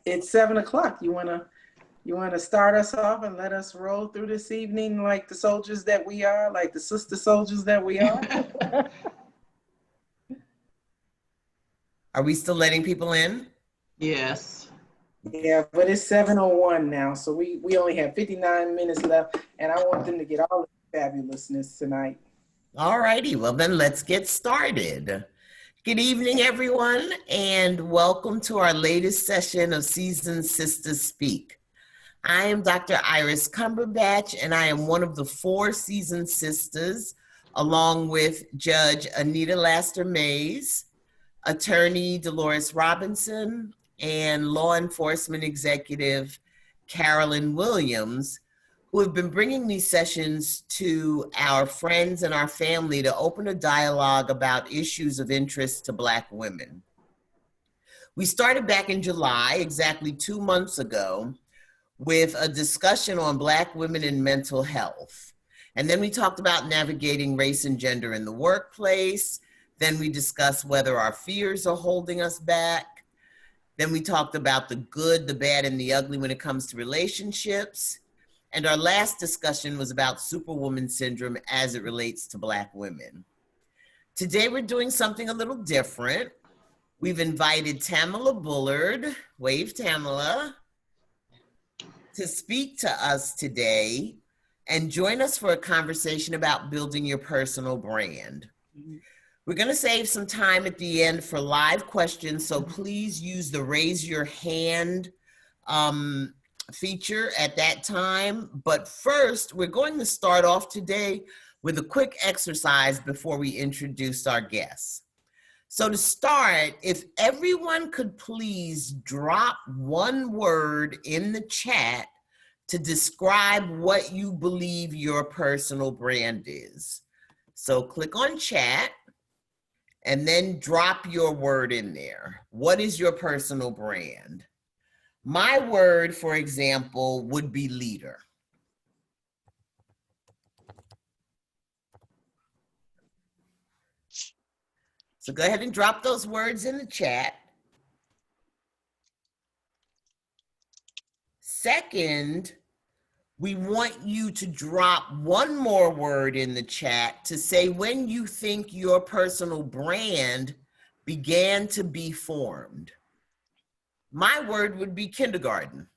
It's 7 o'clock. You wanna start us off and let us roll through this evening like the soldiers that we are, like the sister soldiers that we are? Are we still letting people in? Yes. Yeah, but it's 7:01 now, so we only have 59 minutes left, and I want them to get all the fabulousness tonight. All righty, well then let's get started. Good evening, everyone, and welcome to our latest session of Seasoned Sisters Speak. I am Dr. Iris Cumberbatch, and I am one of the 4 seasoned sisters, along with Judge Anita Laster-Mays, Attorney Dolores Robinson, and Law Enforcement Executive Carolyn Williams, who have been bringing these sessions to our friends and our family to open a dialogue about issues of interest to Black women. We started back in July, exactly 2 months ago, with a discussion on Black women and mental health. And then we talked about navigating race and gender in the workplace. Then we discussed whether our fears are holding us back. Then we talked about the good, the bad, and the ugly when it comes to relationships. And our last discussion was about Superwoman syndrome as it relates to Black women. Today we're doing something a little different. We've invited Tamala Bullard, wave Tamala, to speak to us today and join us for a conversation about building your personal brand. We're going to save some time at the end for live questions, so please use the raise your hand feature at that time. But first, we're going to start off today with a quick exercise before we introduce our guests. So to start, if everyone could please drop one word in the chat to describe what you believe your personal brand is. So click on chat and then drop your word in there. What is your personal brand? My word, for example, would be leader. So go ahead and drop those words in the chat. Second, we want you to drop one more word in the chat to say when you think your personal brand began to be formed. My word would be kindergarten.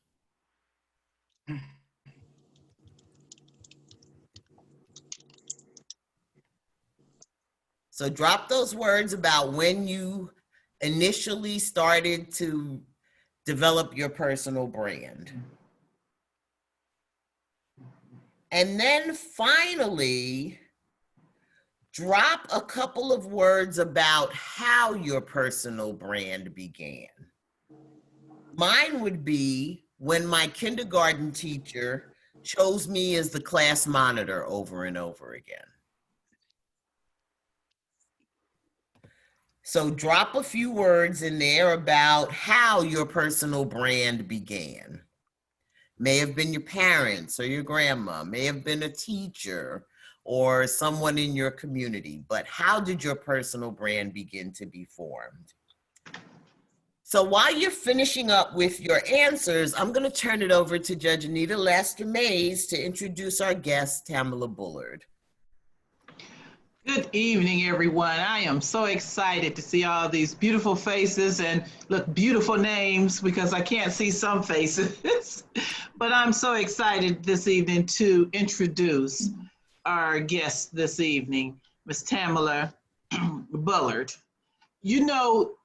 So drop those words about when you initially started to develop your personal brand. And then finally, drop a couple of words about how your personal brand began. Mine would be when my kindergarten teacher chose me as the class monitor over and over again. So drop a few words in there about how your personal brand began. May have been your parents or your grandma, may have been a teacher or someone in your community, but how did your personal brand begin to be formed? So while you're finishing up with your answers, I'm going to turn it over to Judge Anita Laster-Mays to introduce our guest, Tamala Bullard. Good evening, everyone. I am so excited to see all these beautiful faces and look, beautiful names because I can't see some faces. But I'm so excited this evening to introduce our guest this evening, Ms. Tamala Bullard. You know,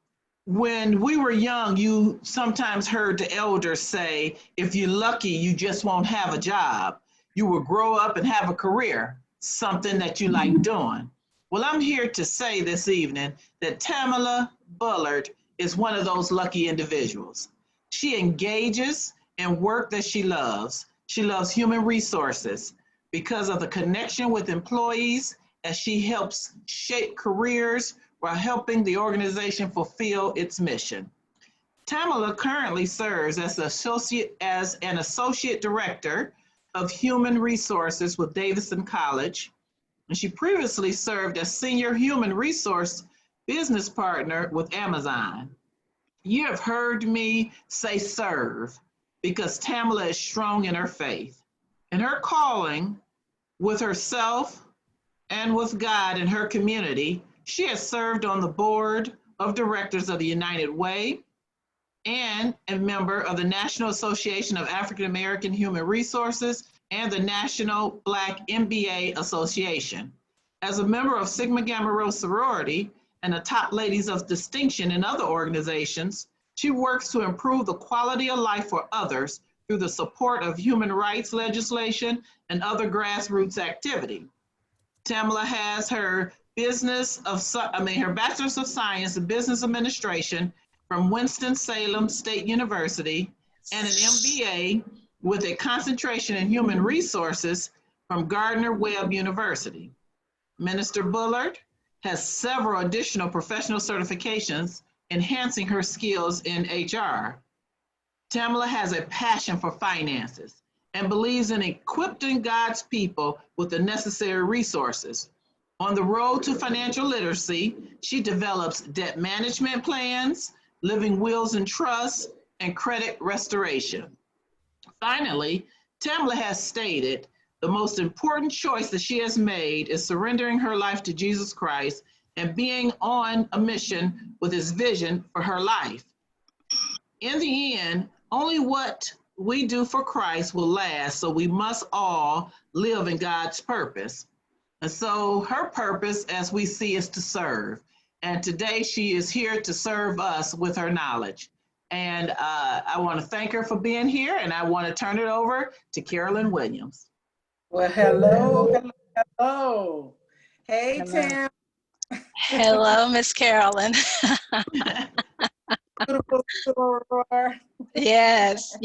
when we were young, you sometimes heard the elders say, if you're lucky, you just won't have a job. You will grow up and have a career, something that you like doing. Well, I'm here to say this evening that Tamala Bullard is one of those lucky individuals. She engages in work that she loves. She loves human resources because of the connection with employees as she helps shape careers while helping the organization fulfill its mission. Tamala currently serves as an associate director of human resources with Davidson College, and she previously served as senior human resource business partner with Amazon. You have heard me say serve because Tamala is strong in her faith. In her calling with herself and with God and her community, she has served on the board of directors of the United Way and a member of the National Association of African American Human Resources and the National Black MBA Association. As a member of Sigma Gamma Rho sorority and the top ladies of distinction in other organizations, she works to improve the quality of life for others through the support of human rights legislation and other grassroots activity. Tamala has her her Bachelor's of Science in Business Administration from Winston-Salem State University and an MBA with a concentration in human resources from Gardner-Webb University. Minister Bullard has several additional professional certifications enhancing her skills in HR. Tamala has a passion for finances and believes in equipping God's people with the necessary resources. On the road to financial literacy, she develops debt management plans, living wills and trusts, and credit restoration. Finally, Tamala has stated the most important choice that she has made is surrendering her life to Jesus Christ and being on a mission with his vision for her life. In the end, only what we do for Christ will last, so we must all live in God's purpose. And so her purpose, as we see, is to serve. And today she is here to serve us with her knowledge. And I want to thank her for being here, and I want to turn it over to Carolyn Williams. Well, hello. Hey, Hello. Tam. Hello, Miss Carolyn. Beautiful soror. Yes.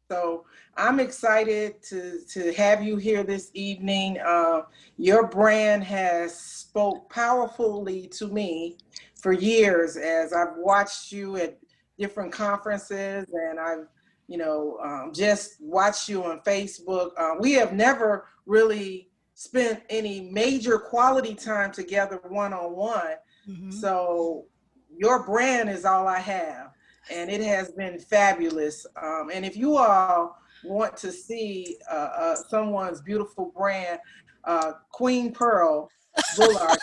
So I'm excited to have you here this evening. Your brand has spoke powerfully to me for years as I've watched you at different conferences, and I've just watched you on Facebook. We have never really spent any major quality time together one-on-one. Mm-hmm. So your brand is all I have, and it has been fabulous. And if you all want to see someone's beautiful brand, Queen Pearl Bullard,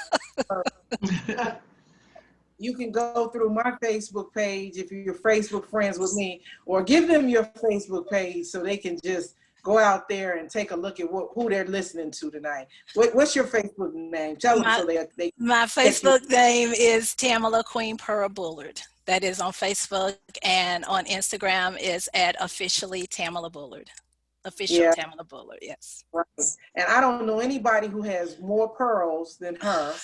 you can go through my Facebook page if you're Facebook friends with me, or give them your Facebook page so they can just go out there and take a look at who they're listening to tonight. What's your Facebook name? Tell them so they My Facebook name is Tamala Queen Pearl Bullard. That is on Facebook, and on Instagram is at officially Tamala Bullard. Official Tamala Bullard, yes. Right. And I don't know anybody who has more pearls than her.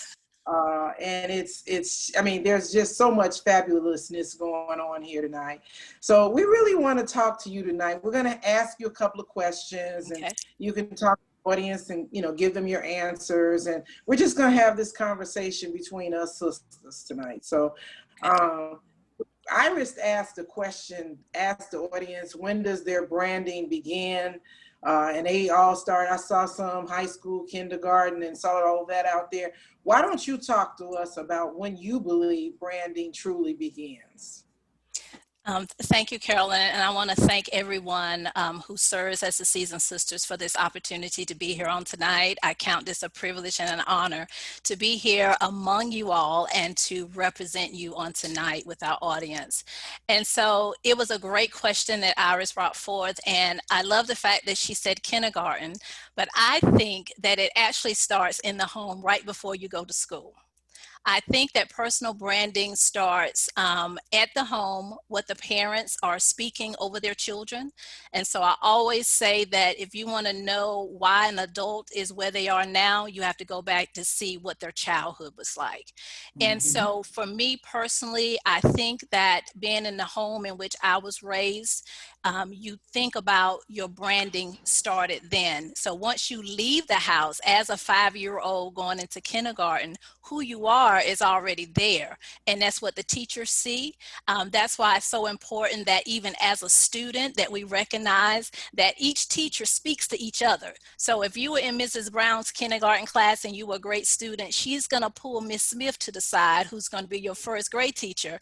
And there's just so much fabulousness going on here tonight. So we really want to talk to you tonight. We're going to ask you a couple of questions, and you can talk to the audience and, give them your answers. And we're just going to have this conversation between us sisters tonight. So Iris asked the audience, when does their branding begin? And they all started, I saw some high school, kindergarten, and saw all that out there. Why don't you talk to us about when you believe branding truly begins? Thank you, Carolyn, and I want to thank everyone who serves as the Seasoned Sisters for this opportunity to be here on tonight. I count this a privilege and an honor to be here among you all and to represent you on tonight with our audience. And so it was a great question that Iris brought forth, and I love the fact that she said kindergarten, but I think that it actually starts in the home right before you go to school. I think that personal branding starts at the home, what the parents are speaking over their children. And so I always say that if you want to know why an adult is where they are now, you have to go back to see what their childhood was like. Mm-hmm. And so for me personally, I think that being in the home in which I was raised, you think about your branding started then. So once you leave the house as a 5-year-old going into kindergarten, who you are are is already there, and that's what the teachers see. That's why it's so important that even as a student that we recognize that each teacher speaks to each other. So if you were in Mrs. Brown's kindergarten class and you were a great student, she's going to pull Miss Smith to the side, who's going to be your first grade teacher,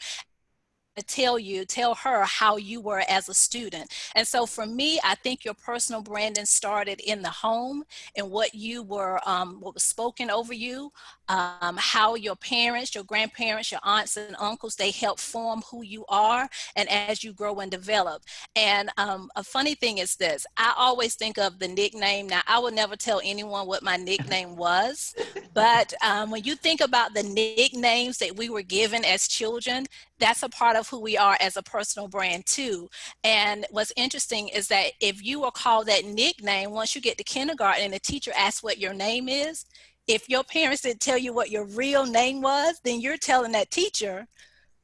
to tell her how you were as a student. And so for me, I think your personal branding started in the home and what you were, what was spoken over you, how your parents, your grandparents, your aunts and uncles, they help form who you are and as you grow and develop. And a funny thing is this, I always think of the nickname. Now, I would never tell anyone what my nickname was, but when you think about the nicknames that we were given as children, that's a part of who we are as a personal brand too. And what's interesting is that if you were called that nickname, once you get to kindergarten and the teacher asks what your name is, if your parents didn't tell you what your real name was, then you're telling that teacher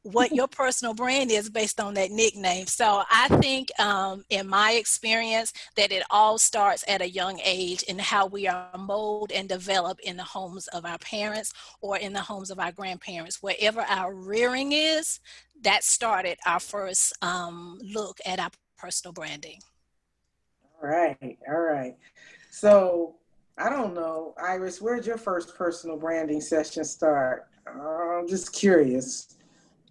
what your personal brand is based on that nickname. So I think in my experience that it all starts at a young age in how we are molded and developed in the homes of our parents or in the homes of our grandparents. Wherever our rearing is, that started our first look at our personal branding. All right, all right. So I don't know, Iris, where'd your first personal branding session start? I'm just curious.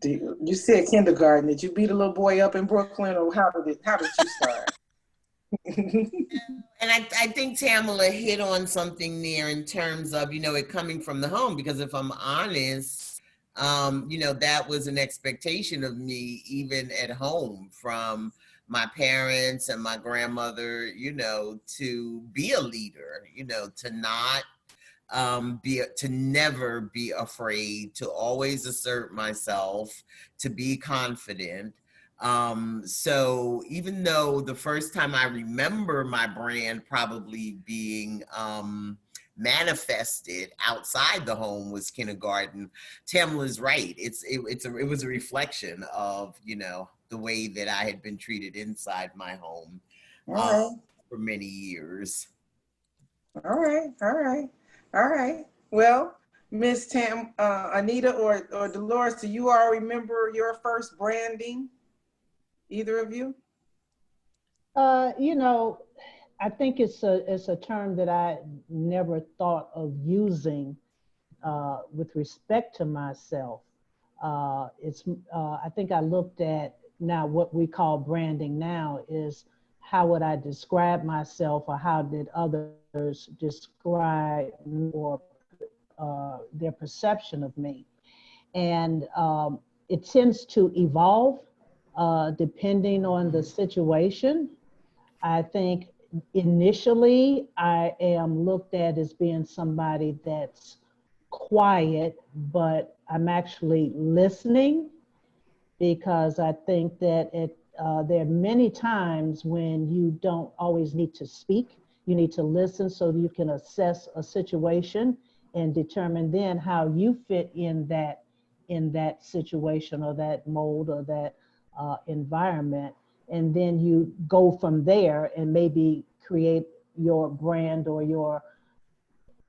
You said kindergarten. Did you beat a little boy up in Brooklyn, or how did you start? And I think Tamala hit on something there in terms of, it coming from the home, because if I'm honest, that was an expectation of me, even at home, from my parents and my grandmother, to be a leader, to not to never be afraid, to always assert myself, to be confident. So even though the first time I remember my brand probably being manifested outside the home was kindergarten, Tamala's right. It was a reflection of, the way that I had been treated inside my home for many years. All right. Well, Miss Anita or Dolores, do you all remember your first branding? Either of you? I think it's a term that I never thought of using with respect to myself. I think I looked at now what we call branding now is how would I describe myself, or how did others describe or their perception of me. And it tends to evolve depending on the situation. I think initially I am looked at as being somebody that's quiet, but I'm actually listening, because I think that there are many times when you don't always need to speak. You need to listen so you can assess a situation and determine then how you fit in that situation or that mold or that environment. And then you go from there and maybe create your brand or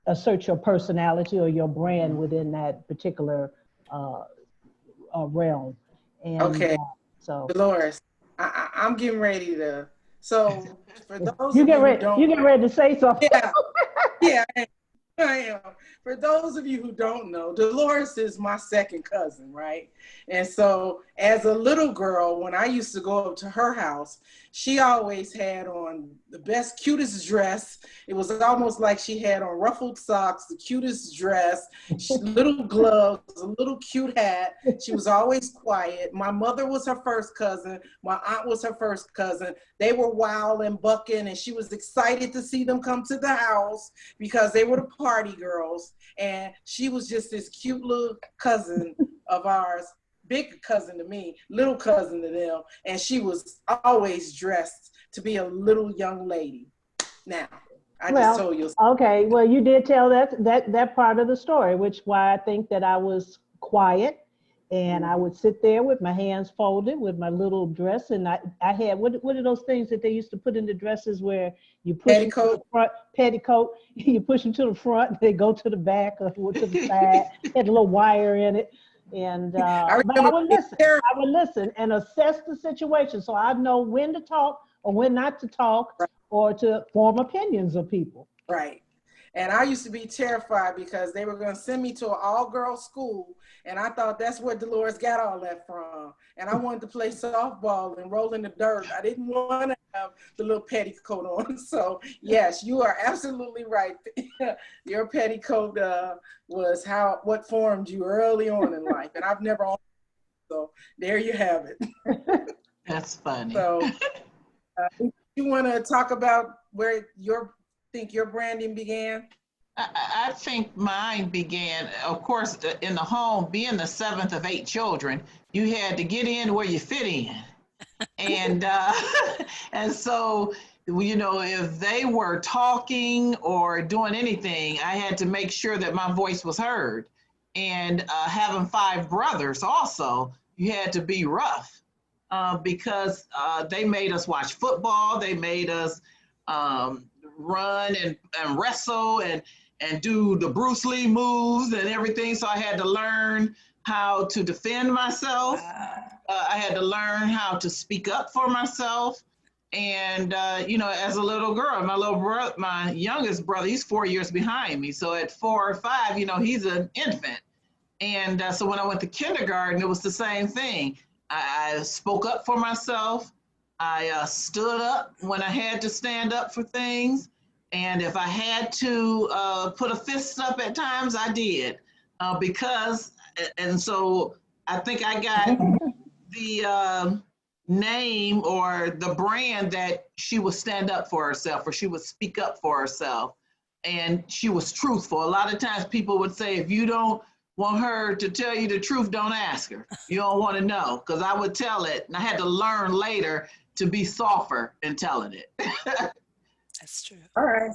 assert your personality or your brand within that particular realm. And okay. So Dolores, I'm getting ready to. So for those you of get you ready, who don't, you get ready to say something. yeah, I am. For those of you who don't know, Dolores is my second cousin, right? And so as a little girl, when I used to go up to her house, she always had on the best, cutest dress. It was almost like she had on ruffled socks, the cutest dress, little gloves, a little cute hat. She was always quiet. My mother was her first cousin. My aunt was her first cousin. They were wild and bucking, and she was excited to see them come to the house because they were the party girls. And she was just this cute little cousin of ours, big cousin to me, little cousin to them. And she was always dressed to be a little young lady. Now, I just told you. Okay, well, you did tell that part of the story, which why I think that I was quiet And I would sit there with my hands folded with my little dress. And I had, what are those things that they used to put in the dresses where you push them to the front, petticoat, you push them to the front, they go to the back or to the side, had a little wire in it. And, but I would listen and assess the situation. So I know when to talk or when not to talk, or to form opinions of people. Right. And I used to be terrified because they were going to send me to an all-girls school. And I thought that's where Dolores got all that from. And I wanted to play softball and roll in the dirt. I didn't want to have the little petticoat on. So yes, you are absolutely right. Your petticoat was what formed you early on in life. And I've never owned it. So there you have it. That's funny. So you want to talk about where your branding began? I think mine began, of course, in the home. Being the 7th of 8 children, you had to get in where you fit in. And and so, you know, if they were talking or doing anything, I had to make sure that my voice was heard. And having 5 brothers also, you had to be rough because they made us watch football. They made us run and wrestle and do the Bruce Lee moves and everything. So I had to learn how to defend myself. I had to learn how to speak up for myself. And, you know, as a little girl, my youngest brother, he's 4 years behind me. So at 4 or 5, you know, he's an infant. And so when I went to kindergarten, it was the same thing. I spoke up for myself. I stood up when I had to stand up for things. And if I had to put a fist up at times, I did. And so I think I got the name or the brand that she would stand up for herself, or she would speak up for herself. And she was truthful. A lot of times people would say, if you don't want her to tell you the truth, don't ask her. You don't want to know, because I would tell it. And I had to learn later to be softer in telling it. That's true. All right.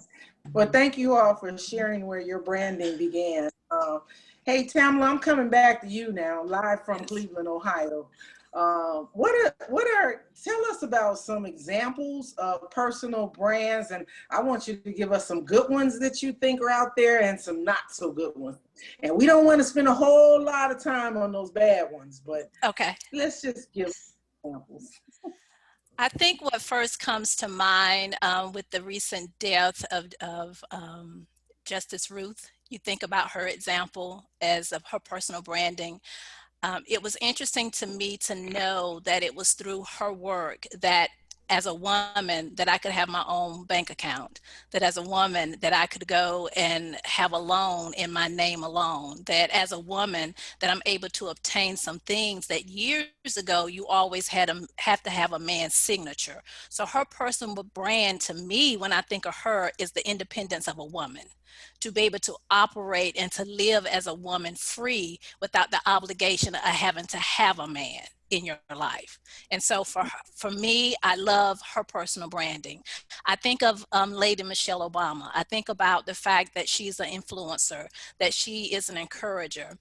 Well, thank you all for sharing where your branding began. Hey, Tamala, I'm coming back to you now, live from Cleveland, Ohio. Tell us about some examples of personal brands, and I want you to give us some good ones that you think are out there and some not so good ones. And we don't want to spend a whole lot of time on those bad ones, but okay, let's just give examples. I think what first comes to mind with the recent death of Justice Ruth, you think about her example as of her personal branding. It was interesting to me to know that it was through her work that as a woman that I could have my own bank account, that as a woman that I could go and have a loan in my name alone, that as a woman that I'm able to obtain some things that years ago you always have to have a man's signature. So her personal brand to me, when I think of her, is the independence of a woman. To be able to operate and to live as a woman free without the obligation of having to have a man in your life. And so for me, I love her personal branding. I think of Lady Michelle Obama. I think about the fact that she's an influencer, that she is an encourager,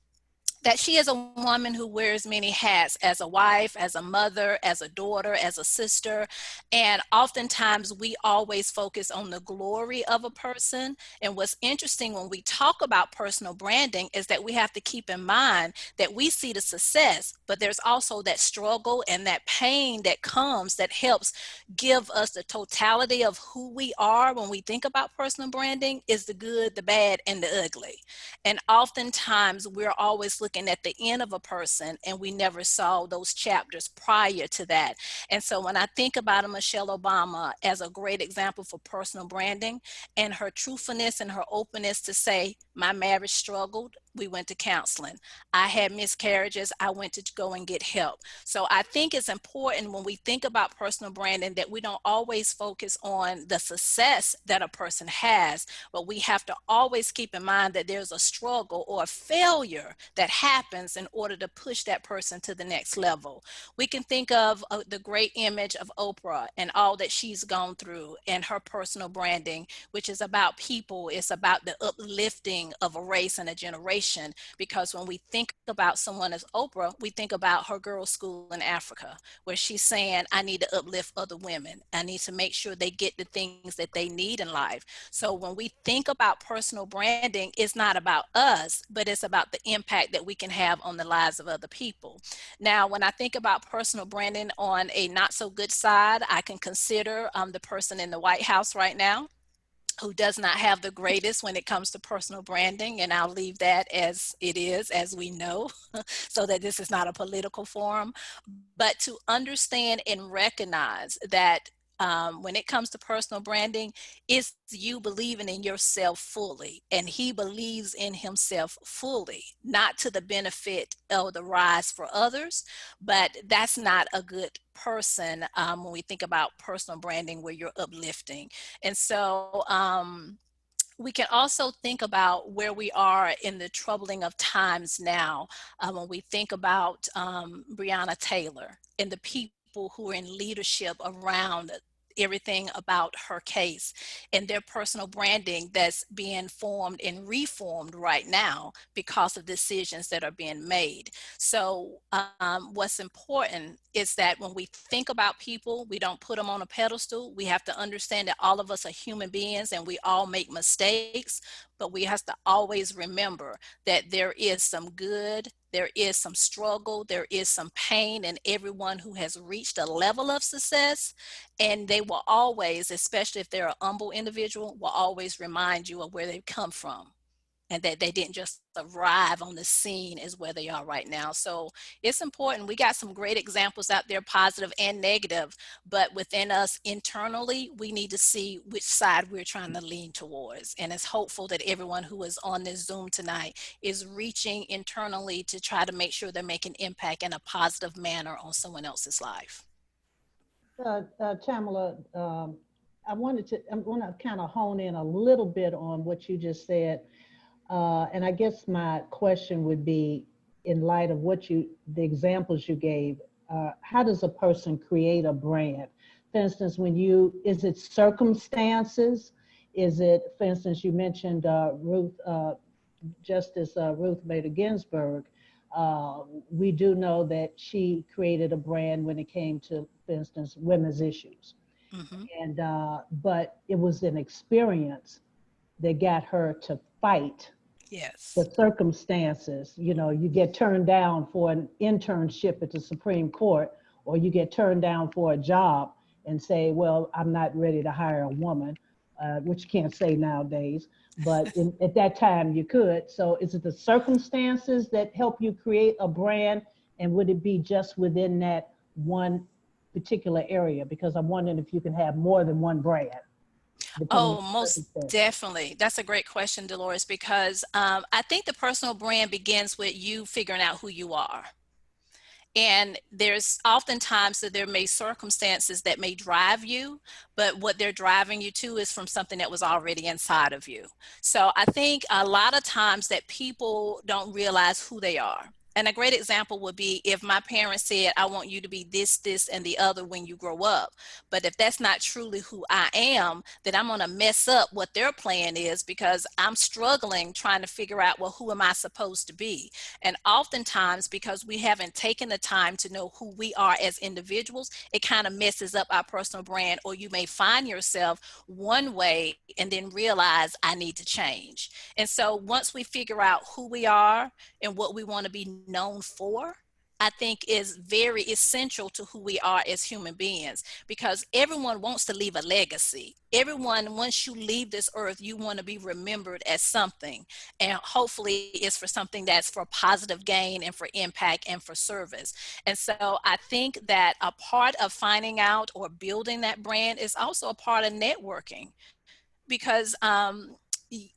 that she is a woman who wears many hats as a wife, as a mother, as a daughter, as a sister. And oftentimes we always focus on the glory of a person. And what's interesting when we talk about personal branding is that we have to keep in mind that we see the success, but there's also that struggle and that pain that comes that helps give us the totality of who we are when we think about personal branding is the good, the bad, and the ugly. And oftentimes we're always looking at the end of a person and we never saw those chapters prior to that. And so when I think about a Michelle Obama as a great example for personal branding and her truthfulness and her openness to say, my marriage struggled, we went to counseling. I had miscarriages, I went to go and get help. So I think it's important when we think about personal branding that we don't always focus on the success that a person has, but we have to always keep in mind that there's a struggle or a failure that happens in order to push that person to the next level. We can think of the great image of Oprah and all that she's gone through and her personal branding, which is about people. It's about the uplifting of a race and a generation. inspiration, because when we think about someone as Oprah, we think about her girls' school in Africa, where she's saying, I need to uplift other women. I need to make sure they get the things that they need in life. So when we think about personal branding, it's not about us, but it's about the impact that we can have on the lives of other people. Now, when I think about personal branding on a not so good side, I can consider the person in the White House right now who does not have the greatest when it comes to personal branding. And I'll leave that as it is, as we know, so that this is not a political forum. But to understand and recognize that when it comes to personal branding, it's you believing in yourself fully, and he believes in himself fully, not to the benefit of the rise for others, but that's not a good person when we think about personal branding where you're uplifting. And so we can also think about where we are in the troubling of times now when we think about Breonna Taylor and the people who are in leadership around everything about her case and their personal branding that's being formed and reformed right now because of decisions that are being made. So what's important is that when we think about people, we don't put them on a pedestal. We have to understand that all of us are human beings and we all make mistakes, but we have to always remember that there is some good, there is some struggle, there is some pain in everyone who has reached a level of success. And they will always, especially if they're an humble individual, will always remind you of where they've come from, and that they didn't just arrive on the scene as where they are right now. So it's important. We got some great examples out there, positive and negative, but within us internally, we need to see which side we're trying to lean towards. And it's hopeful that everyone who is on this Zoom tonight is reaching internally to try to make sure they're making impact in a positive manner on someone else's life. Tamala, I want to kind of hone in a little bit on what you just said. And I guess my question would be, in light of the examples you gave, how does a person create a brand? For instance, is it circumstances? Is it, for instance, you mentioned Justice Ruth Bader Ginsburg. We do know that she created a brand when it came to, for instance, women's issues. Mm-hmm. And but it was an experience that got her to fight. Yes. The circumstances. You know, you get turned down for an internship at the Supreme Court, or you get turned down for a job and say, well, I'm not ready to hire a woman, which you can't say nowadays, but at that time you could. So is it the circumstances that help you create a brand, and would it be just within that one particular area? Because I'm wondering if you can have more than one brand. Oh, most definitely. That's a great question, Dolores, because I think the personal brand begins with you figuring out who you are. And there's oftentimes that there may circumstances that may drive you, but what they're driving you to is from something that was already inside of you. So I think a lot of times that people don't realize who they are. And a great example would be if my parents said, I want you to be this, this, and the other when you grow up. But if that's not truly who I am, then I'm going to mess up what their plan is, because I'm struggling trying to figure out, well, who am I supposed to be? And oftentimes, because we haven't taken the time to know who we are as individuals, it kind of messes up our personal brand, or you may find yourself one way and then realize I need to change. And so once we figure out who we are and what we want to be known for, I think is very essential to who we are as human beings, because everyone wants to leave a legacy. Everyone, once you leave this earth, you want to be remembered as something, and hopefully it's for something that's for positive gain and for impact and for service. And so I think that a part of finding out or building that brand is also a part of networking, because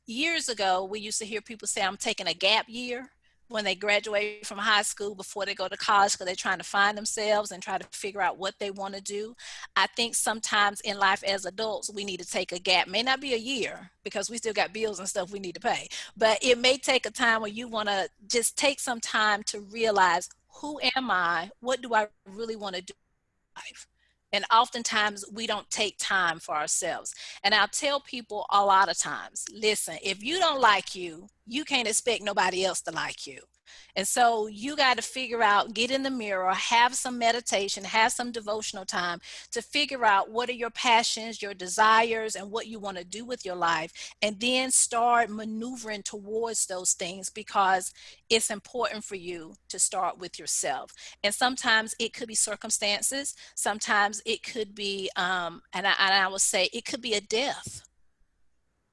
years ago we used to hear people say, I'm taking a gap year when they graduate from high school before they go to college, because they're trying to find themselves and try to figure out what they want to do. I think sometimes in life as adults, we need to take a gap. May not be a year, because we still got bills and stuff we need to pay, but it may take a time where you want to just take some time to realize, who am I? What do I really want to do in life? And oftentimes we don't take time for ourselves. And I'll tell people a lot of times, listen, if you don't like you, you can't expect nobody else to like you. And so you got to figure out, get in the mirror, have some meditation, have some devotional time to figure out what are your passions, your desires, and what you want to do with your life. And then start maneuvering towards those things, because it's important for you to start with yourself. And sometimes it could be circumstances. Sometimes it could be, and I would say it could be a death,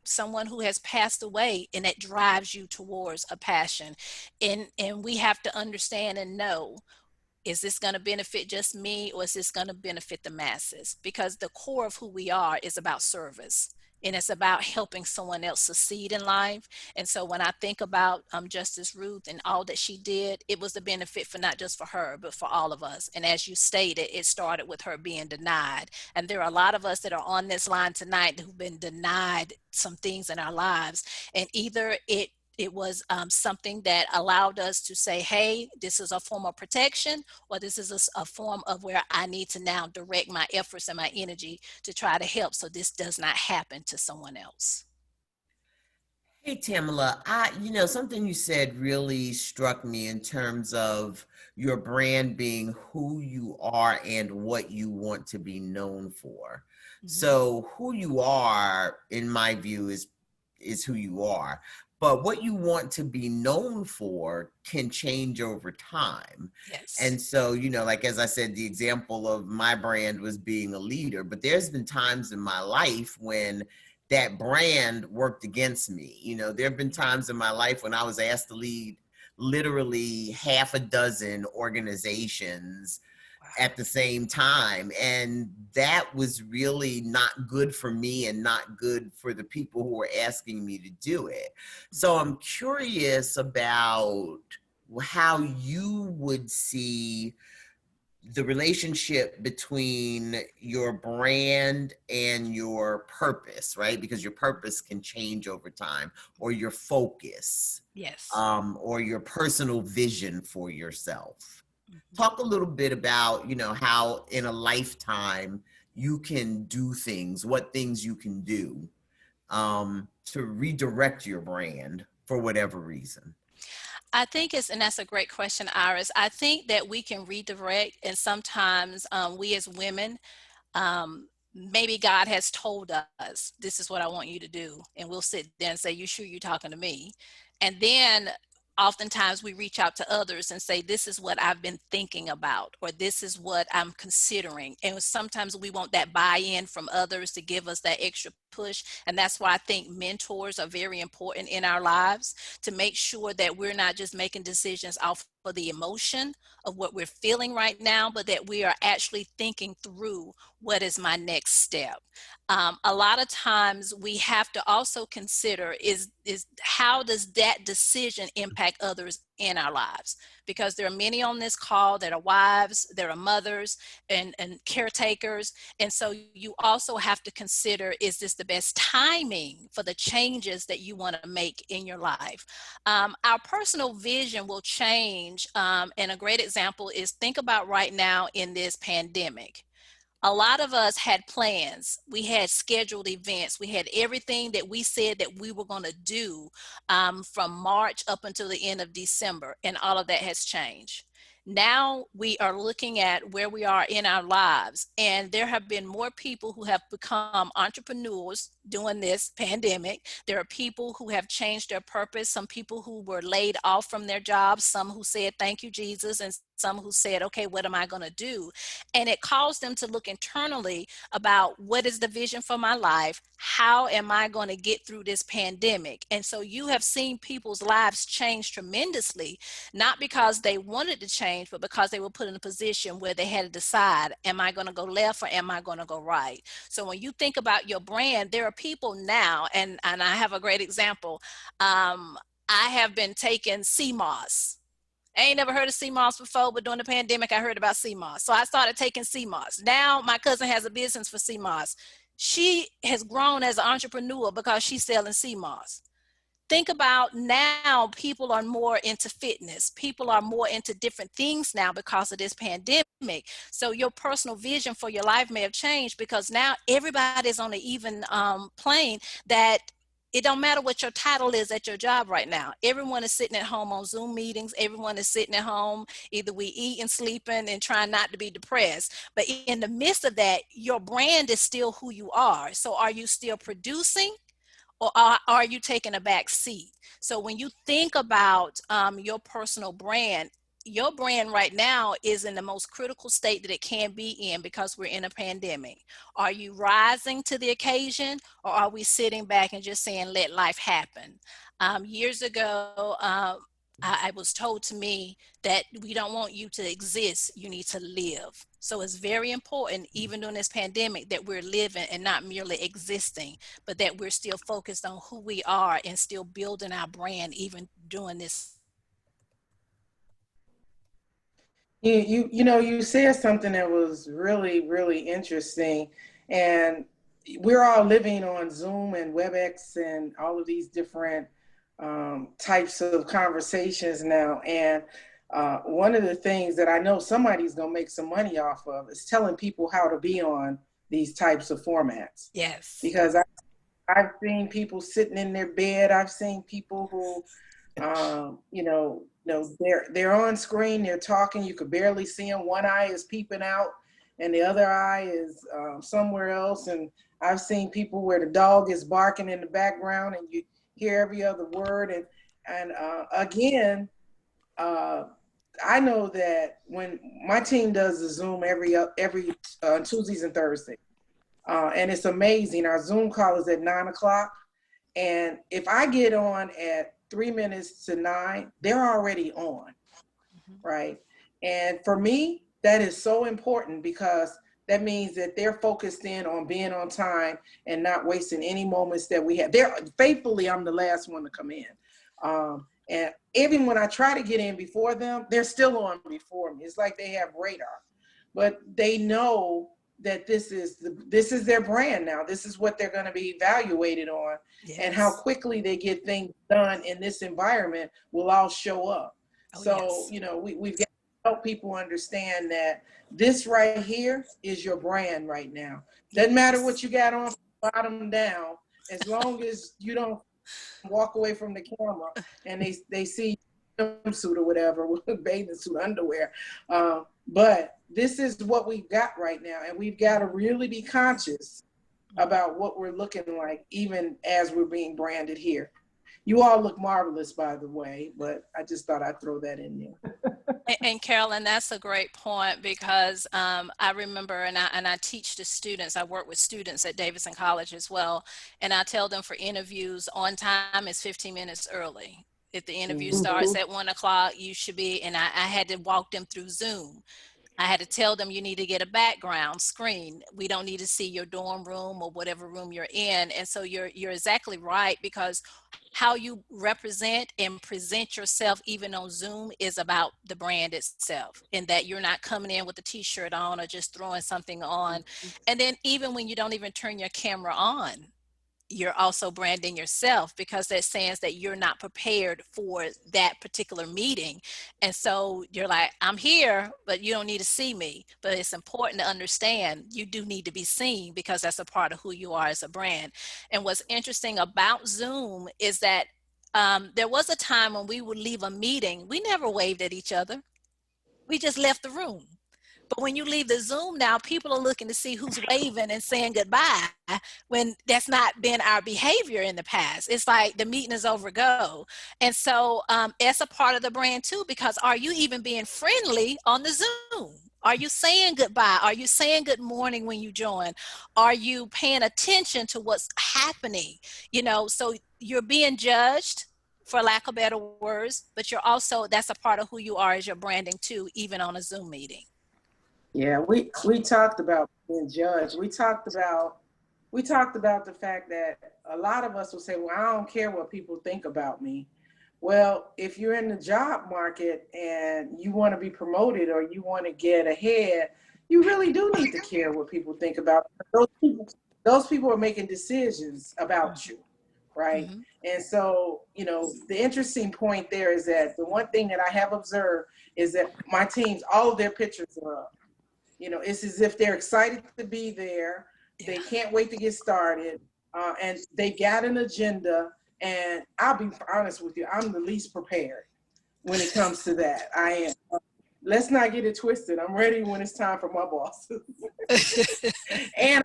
someone who has passed away, and it drives you towards a passion. And we have to understand and know, is this going to benefit just me, or is this going to benefit the masses? Because the core of who we are is about service, and it's about helping someone else succeed in life. And so when I think about Justice Ruth and all that she did, it was a benefit for not just for her, but for all of us. And as you stated, it started with her being denied. And there are a lot of us that are on this line tonight who've been denied some things in our lives. And either it was something that allowed us to say, hey, this is a form of protection, or this is a form of where I need to now direct my efforts and my energy to try to help so this does not happen to someone else. Hey, Tamala, something you said really struck me in terms of your brand being who you are and what you want to be known for. Mm-hmm. So who you are, in my view, is who you are. But what you want to be known for can change over time. Yes. And so, like, as I said, the example of my brand was being a leader, but there's been times in my life when that brand worked against me. There have been times in my life when I was asked to lead literally half a dozen organizations at the same time. And that was really not good for me and not good for the people who were asking me to do it. So I'm curious about how you would see the relationship between your brand and your purpose, right? Because your purpose can change over time, or your focus, yes, or your personal vision for yourself. Talk a little bit about, how in a lifetime you can do things, what things you can do to redirect your brand for whatever reason. I think and that's a great question, Iris. I think that we can redirect, and sometimes we as women, maybe God has told us, this is what I want you to do. And we'll sit there and say, you sure you're talking to me? And then oftentimes we reach out to others and say, this is what I've been thinking about, or this is what I'm considering. And sometimes we want that buy-in from others to give us that extra push. And that's why I think mentors are very important in our lives, to make sure that we're not just making decisions off of the emotion of what we're feeling right now, but that we are actually thinking through, what is my next step? A lot of times we have to also consider is how does that decision impact others in our lives? Because there are many on this call that are wives, there are mothers and caretakers. And so you also have to consider, is this the best timing for the changes that you want to make in your life? Our personal vision will change. And a great example is, think about right now in this pandemic. A lot of us had plans. We had scheduled events. We had everything that we said that we were going to do from March up until the end of December, and all of that has changed. Now we are looking at where we are in our lives, and there have been more people who have become entrepreneurs during this pandemic. There are people who have changed their purpose, some people who were laid off from their jobs, some who said, thank you, Jesus, and some who said, okay, what am I going to do? And it caused them to look internally about, what is the vision for my life? How am I going to get through this pandemic? And so you have seen people's lives change tremendously, not because they wanted to change, but because they were put in a position where they had to decide, am I going to go left or am I going to go right? So when you think about your brand, there are people now, and I have a great example. I have been taking CMOS. I ain't never heard of CMOS before, but during the pandemic, I heard about CMOS. So I started taking CMOS. Now my cousin has a business for CMOS. She has grown as an entrepreneur because she's selling CMOS. think about now, people are more into fitness. People are more into different things now because of this pandemic. So your personal vision for your life may have changed because now everybody's on an even plane that it don't matter what your title is at your job right now. Everyone is sitting at home on Zoom meetings. Everyone is sitting at home, either we eating, sleeping, and trying not to be depressed. But in the midst of that, your brand is still who you are. So are you still producing? Or are you taking a back seat? So when you think about your personal brand, your brand right now is in the most critical state that it can be in because we're in a pandemic. Are you rising to the occasion, or are we sitting back and just saying, let life happen? Years ago, I was told to me that we don't want you to exist, you need to live. So it's very important, even during this pandemic, that we're living and not merely existing, but that we're still focused on who we are and still building our brand, even during this. You said something that was really, really interesting. And we're all living on Zoom and WebEx and all of these different types of conversations now. And one of the things that I know somebody's going to make some money off of is telling people how to be on these types of formats. Yes. Because I've seen people sitting in their bed. I've seen people who, they're on screen, they're talking, you could barely see them. One eye is peeping out and the other eye is somewhere else. And I've seen people where the dog is barking in the background and you hear every other word. And again, I know that when my team does the Zoom every Tuesdays and Thursdays, and it's amazing. Our Zoom call is at 9:00. And if I get on at 3 minutes to 9, they're already on, right? And for me, that is so important because that means that they're focused in on being on time and not wasting any moments that we have. Faithfully, I'm the last one to come in. And even when I try to get in before them, they're still on before me. It's like they have radar, but they know that this is their brand now. This is what they're going to be evaluated on. Yes. And how quickly they get things done in this environment will all show up. So, yes. We've got to help people understand that this right here is your brand right now. Doesn't matter what you got on from bottom down, as long as you don't walk away from the camera and they see swimsuit or whatever with bathing suit underwear. But this is what we've got right now, and we've got to really be conscious about what we're looking like, even as we're being branded here. You all look marvelous, by the way, but I just thought I'd throw that in there. And Carolyn, that's a great point because I remember, and I teach the students, I work with students at Davidson College as well, and I tell them for interviews, on time is 15 minutes early. If the interview starts at 1:00, you should be, and I had to walk them through Zoom. I had to tell them you need to get a background screen. We don't need to see your dorm room or whatever room you're in. And so you're exactly right, because how you represent and present yourself even on Zoom is about the brand itself, and that you're not coming in with a t-shirt on or just throwing something on. And then even when you don't even turn your camera on, you're also branding yourself, because that says that you're not prepared for that particular meeting. And so you're like, I'm here, but you don't need to see me. But it's important to understand you do need to be seen, because that's a part of who you are as a brand. And what's interesting about Zoom is that there was a time when we would leave a meeting, we never waved at each other. We just left the room. But when you leave the Zoom now, people are looking to see who's waving and saying goodbye, when that's not been our behavior in the past. It's like the meeting is over, go. And so it's a part of the brand too, because are you even being friendly on the Zoom? Are you saying goodbye? Are you saying good morning when you join? Are you paying attention to what's happening? So you're being judged, for lack of better words, but you're also, that's a part of who you are as your branding too, even on a Zoom meeting. Yeah, we talked about being judged. We talked about the fact that a lot of us will say, well, I don't care what people think about me. Well, if you're in the job market and you want to be promoted or you want to get ahead, you really do need to care what people think about you. Those people are making decisions about you, right? Mhm. And so, the interesting point there is that the one thing that I have observed is that my teams, all of their pictures are up. It's as if they're excited to be there. Yeah. They can't wait to get started. And they got an agenda. And I'll be honest with you, I'm the least prepared when it comes to that. I am. Let's not get it twisted. I'm ready when it's time for my bosses. And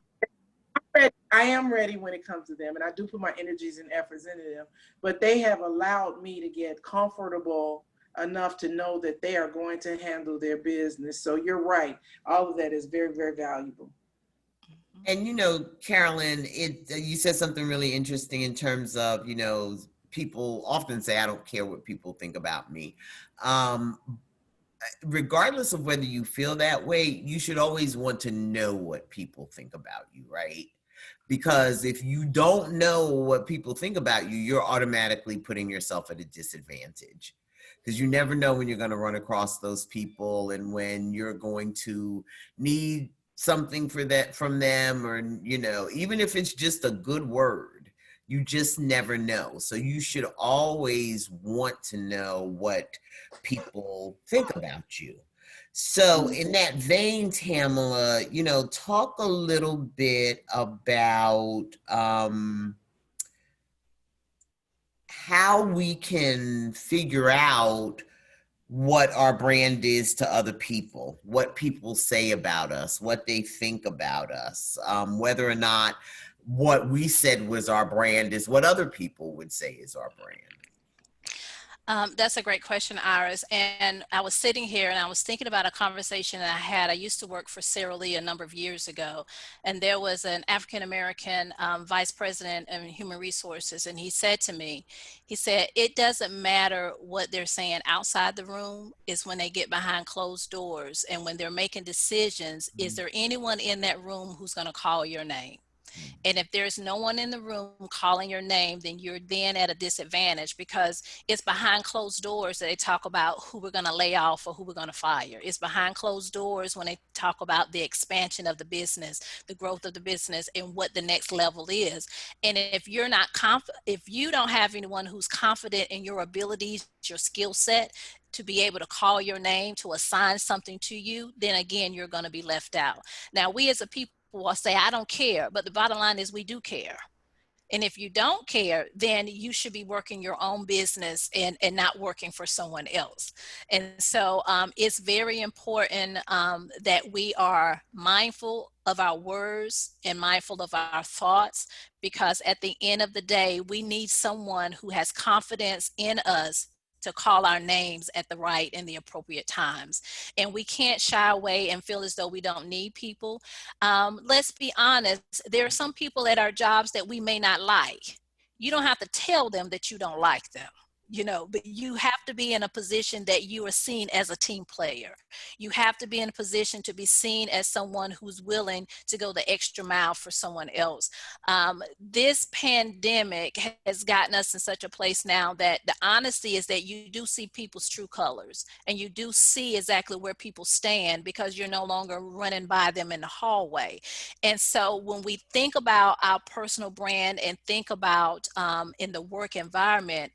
I am ready when it comes to them. And I do put my energies and efforts into them. But they have allowed me to get comfortable enough to know that they are going to handle their business. So you're right. All of that is very, very valuable. And Carolyn, you said something really interesting in terms of, people often say, I don't care what people think about me. Regardless of whether you feel that way, you should always want to know what people think about you, right? Because if you don't know what people think about you, you're automatically putting yourself at a disadvantage, because you never know when you're going to run across those people and when you're going to need something from them, or even if it's just a good word, you just never know. So you should always want to know what people think about you. So in that vein, Tamala, talk a little bit about how we can figure out what our brand is to other people, what people say about us, what they think about us, whether or not what we said was our brand is what other people would say is our brand. That's a great question, Iris. And I was sitting here and I was thinking about a conversation that I had. I used to work for Sara Lee a number of years ago, and there was an African-American vice president of human resources. And he said to me, he said, it doesn't matter what they're saying outside the room, is when they get behind closed doors and when they're making decisions, is there anyone in that room who's going to call your name? And if there's no one in the room calling your name, then you're then at a disadvantage, because it's behind closed doors that they talk about who we're going to lay off or who we're going to fire. It's behind closed doors when they talk about the expansion of the business, the growth of the business, and what the next level is. And if you're not if you don't have anyone who's confident in your abilities, your skill set, to be able to call your name, to assign something to you, then again, you're going to be left out. Now, we as a people will say, I don't care, but the bottom line is we do care. And if you don't care, then you should be working your own business and not working for someone else. And so it's very important that we are mindful of our words and mindful of our thoughts, because at the end of the day, we need someone who has confidence in us to call our names at the right and the appropriate times. And we can't shy away and feel as though we don't need people. Let's be honest, there are some people at our jobs that we may not like. You don't have to tell them that you don't like them. But you have to be in a position that you are seen as a team player. You have to be in a position to be seen as someone who's willing to go the extra mile for someone else. This pandemic has gotten us in such a place now that the honesty is that you do see people's true colors, and you do see exactly where people stand, because you're no longer running by them in the hallway. And so when we think about our personal brand and think about in the work environment,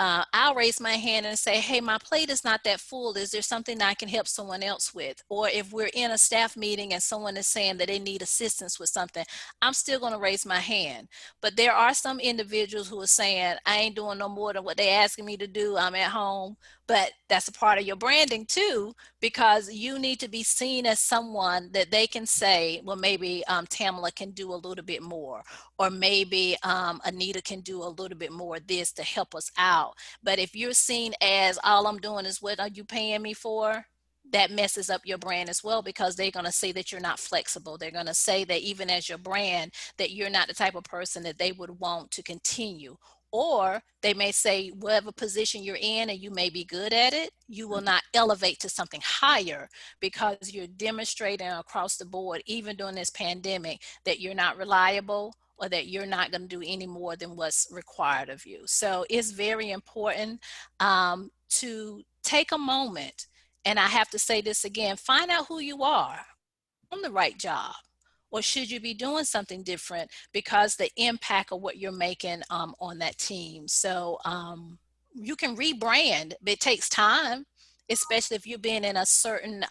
I'll raise my hand and say, hey, my plate is not that full. Is there something I can help someone else with? Or if we're in a staff meeting and someone is saying that they need assistance with something, I'm still going to raise my hand. But there are some individuals who are saying, I ain't doing no more than what they're asking me to do. I'm at home. But that's a part of your branding too, because you need to be seen as someone that they can say, well, maybe Tamala can do a little bit more, or maybe Anita can do a little bit more of this to help us out. But if you're seen as all I'm doing is what are you paying me for, that messes up your brand as well, because they're going to say that you're not flexible. They're going to say that even as your brand, that you're not the type of person that they would want to continue. Or they may say, whatever position you're in and you may be good at it, you will not elevate to something higher, because you're demonstrating across the board, even during this pandemic, that you're not reliable, or that you're not going to do any more than what's required of you. So it's very important to take a moment. And I have to say this again, find out who you are. Are you on the right job? Or should you be doing something different because the impact of what you're making on that team? So you can rebrand, but it takes time, especially if you've been in a certain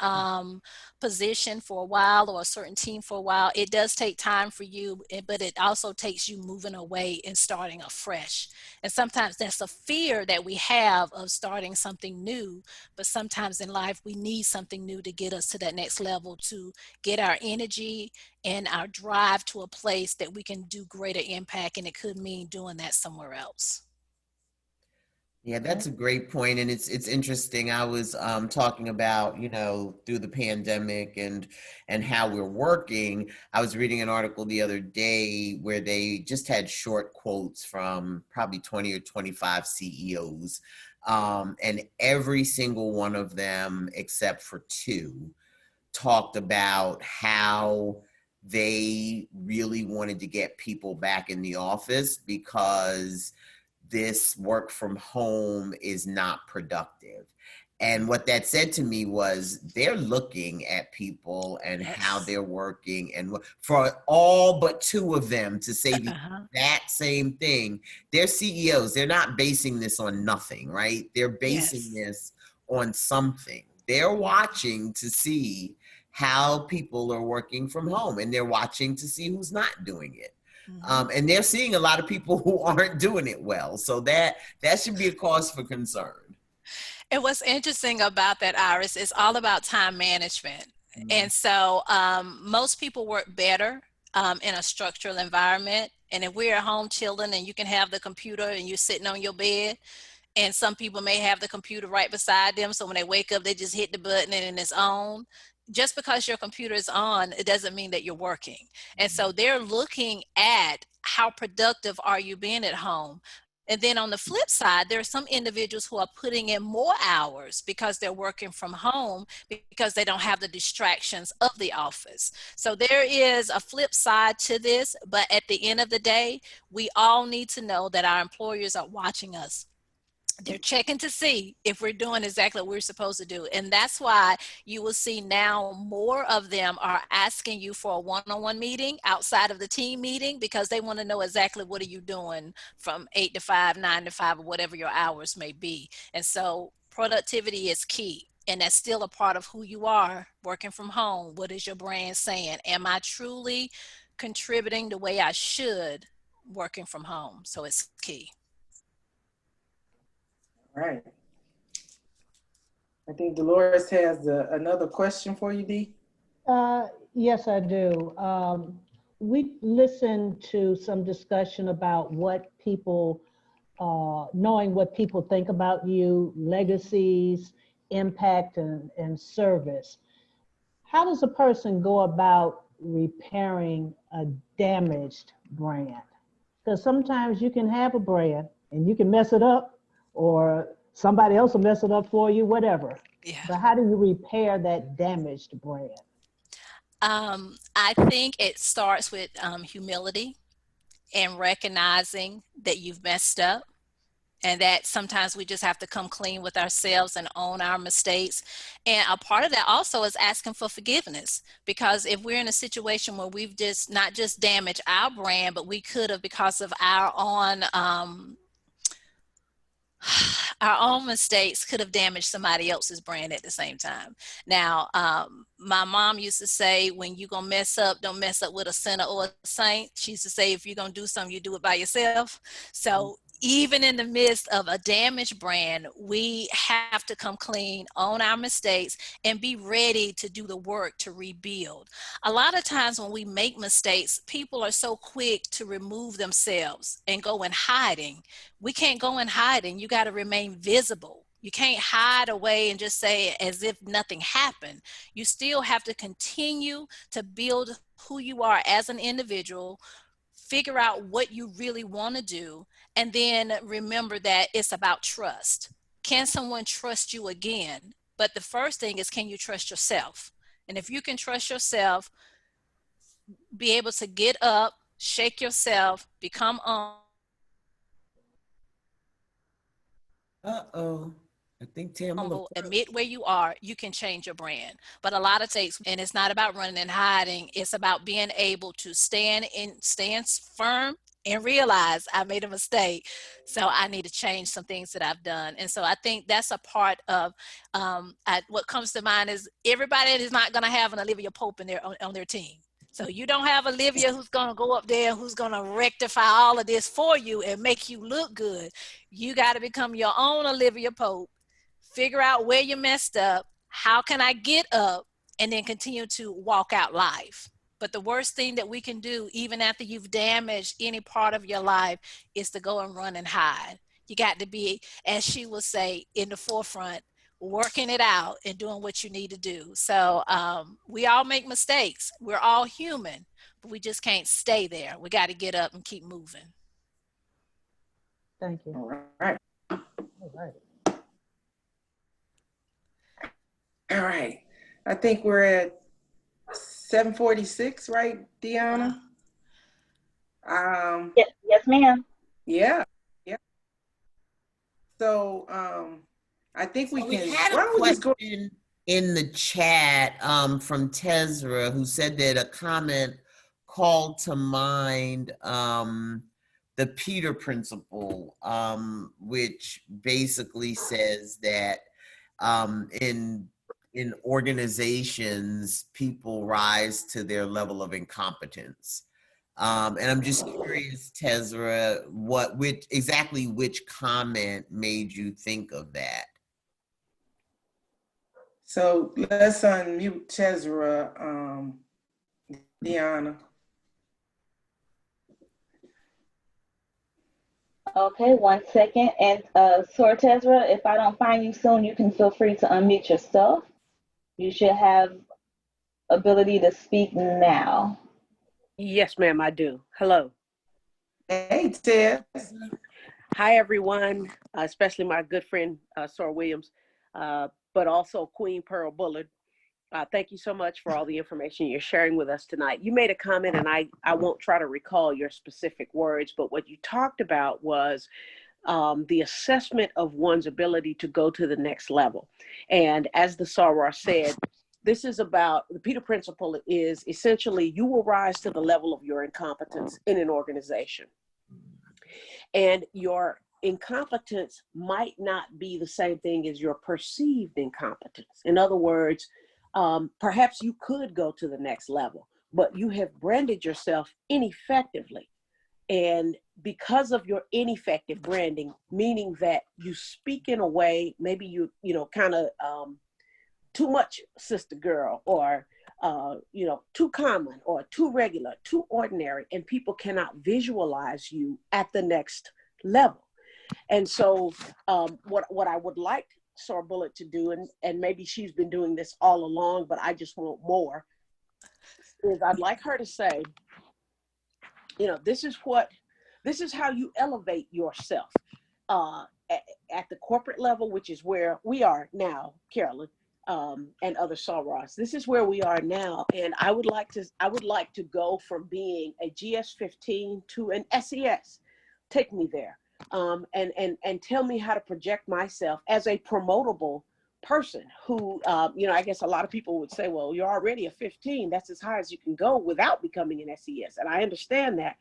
position for a while or a certain team for a while. It does take time for you, but it also takes you moving away and starting afresh. And sometimes that's a fear that we have of starting something new, but sometimes in life we need something new to get us to that next level, to get our energy and our drive to a place that we can do greater impact, and it could mean doing that somewhere else. Yeah, that's a great point, and it's interesting. I was talking about, through the pandemic and how we're working. I was reading an article the other day where they just had short quotes from probably 20 or 25 CEOs, and every single one of them, except for two, talked about how they really wanted to get people back in the office because this work from home is not productive. And what that said to me was they're looking at people and how they're working. And for all but two of them to say that same thing, they're CEOs. They're not basing this on nothing, right? They're basing this on something. They're watching to see how people are working from home, and they're watching to see who's not doing it. And they're seeing a lot of people who aren't doing it well. So that should be a cause for concern. And what's interesting about that, Iris, is all about time management. And so most people work better in a structural environment. And if we're at home chilling and you can have the computer and you're sitting on your bed, and some people may have the computer right beside them, so when they wake up, they just hit the button and it's on. Just because your computer is on, it doesn't mean that you're working. And so they're looking at how productive are you being at home. And then on the flip side, there are some individuals who are putting in more hours because they're working from home because they don't have the distractions of the office. So there is a flip side to this, but at the end of the day, we all need to know that our employers are watching us. They're checking to see if we're doing exactly what we're supposed to do. And that's why you will see now more of them are asking you for a one-on-one meeting outside of the team meeting, because they want to know exactly what are you doing from 8 to 5, 9 to 5, or whatever your hours may be. And so productivity is key. And that's still a part of who you are working from home. What is your brand saying? Am I truly contributing the way I should working from home? So it's key. Right. I think Dolores has another question for you, Dee. Yes, I do. We listened to some discussion about what people, knowing what people think about you, legacies, impact, and service. How does a person go about repairing a damaged brand? Because sometimes you can have a brand and you can mess it up, or somebody else will mess it up for you, whatever. Yeah. But how do you repair that damaged brand? I think it starts with humility and recognizing that you've messed up, and that sometimes we just have to come clean with ourselves and own our mistakes. And a part of that also is asking for forgiveness, because if we're in a situation where we've just not just damaged our brand, but we could have, because of our own mistakes, could have damaged somebody else's brand at the same time. Now, my mom used to say, when you're going to mess up, don't mess up with a sinner or a saint. She used to say, if you're going to do something, you do it by yourself. So even in the midst of a damaged brand, we have to come clean, own our mistakes, and be ready to do the work to rebuild. A lot of times when we make mistakes, people are so quick to remove themselves and go in hiding. We can't go in hiding. You got to remain visible. You can't hide away and just say as if nothing happened. You still have to continue to build who you are as an individual, figure out what you really want to do, and then remember that it's about trust. Can someone trust you again? But the first thing is, can you trust yourself? And if you can trust yourself, be able to get up, shake yourself, become Uh-oh. I think Tamala. Admit where you are, you can change your brand. But a lot of takes, and it's not about running and hiding. It's about being able to stand firm and realize I made a mistake. So I need to change some things that I've done. And so I think that's a part of what comes to mind is everybody is not going to have an Olivia Pope in on their team. So you don't have Olivia who's going to go up there, who's going to rectify all of this for you and make you look good. You got to become your own Olivia Pope. Figure out where you messed up, how can I get up, and then continue to walk out life. But the worst thing that we can do, even after you've damaged any part of your life, is to go and run and hide. You got to be, as she will say, in the forefront, working it out and doing what you need to do. So we all make mistakes. We're all human, but we just can't stay there. We got to get up and keep moving. Thank you. All right. All right. All right. I think we're at 7:46, right, Deanna? Yes, ma'am. Yeah. So I think we We can. had Why a don't we just go? question in the chat from Tezra, who said that a comment called to mind the Peter Principle, which basically says that in organizations, people rise to their level of incompetence. And I'm just curious, Tezra, which comment made you think of that? So let's unmute Tezra, Deanna. Okay, 1 second. And Sor Tezra, if I don't find you soon, you can feel free to unmute yourself. You should have ability to speak now. Yes, ma'am, I do. Hello. Hey, Tez. Hi, everyone, especially my good friend, Sor Williams, but also Queen Pearl Bullard. Thank you so much for all the information you're sharing with us tonight. You made a comment, and I won't try to recall your specific words, but what you talked about was the assessment of one's ability to go to the next level. And as the Soror said, this is about, the Peter Principle is essentially you will rise to the level of your incompetence in an organization. And your incompetence might not be the same thing as your perceived incompetence. In other words, perhaps you could go to the next level, but you have branded yourself ineffectively. And because of your ineffective branding, meaning that you speak in a way, maybe you kind of too much sister girl, or too common, or too regular, too ordinary, and people cannot visualize you at the next level. And so what I would like Sor Bullard to do, and maybe she's been doing this all along, but I just want more, is I'd like her to say, this is how you elevate yourself at the corporate level, which is where we are now, Carolyn, and other Sorors. This is where we are now, and I would like to go from being a GS15 to an SES. Take me there, and tell me how to project myself as a promotable person who, I guess a lot of people would say, well, you're already a 15. That's as high as you can go without becoming an SES, and I understand that.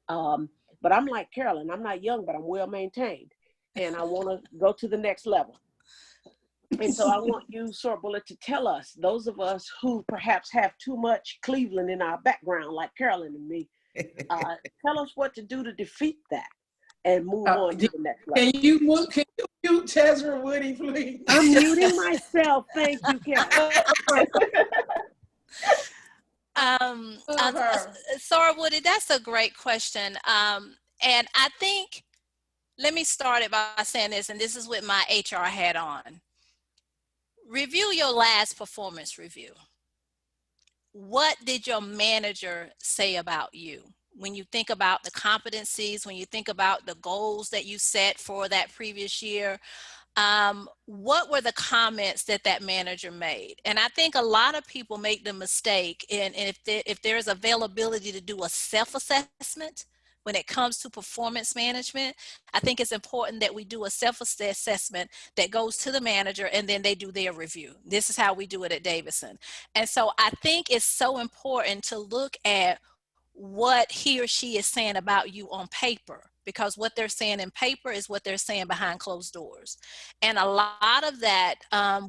But I'm like Carolyn. I'm not young, but I'm well maintained, and I want to go to the next level. And so I want you, Sor Bullard, to tell us, those of us who perhaps have too much Cleveland in our background, like Carolyn and me, tell us what to do to defeat that and move on to the next level. Can you mute Tezra Woody, please? I'm muting myself. Thank you, Carolyn. Sora Woody, that's a great question. And I think, let me start it by saying this, and this is with my HR hat on. Review your last performance review. What did your manager say about you? When you think about the competencies, when you think about the goals that you set for that previous year, what were the comments that manager made? And I think a lot of people make the mistake, and if there's availability to do a self-assessment, when it comes to performance management, I think it's important that we do a self-assessment that goes to the manager and then they do their review. This is how we do it at Davidson. And so I think it's so important to look at what he or she is saying about you on paper, because what they're saying in paper is what they're saying behind closed doors. And a lot of that,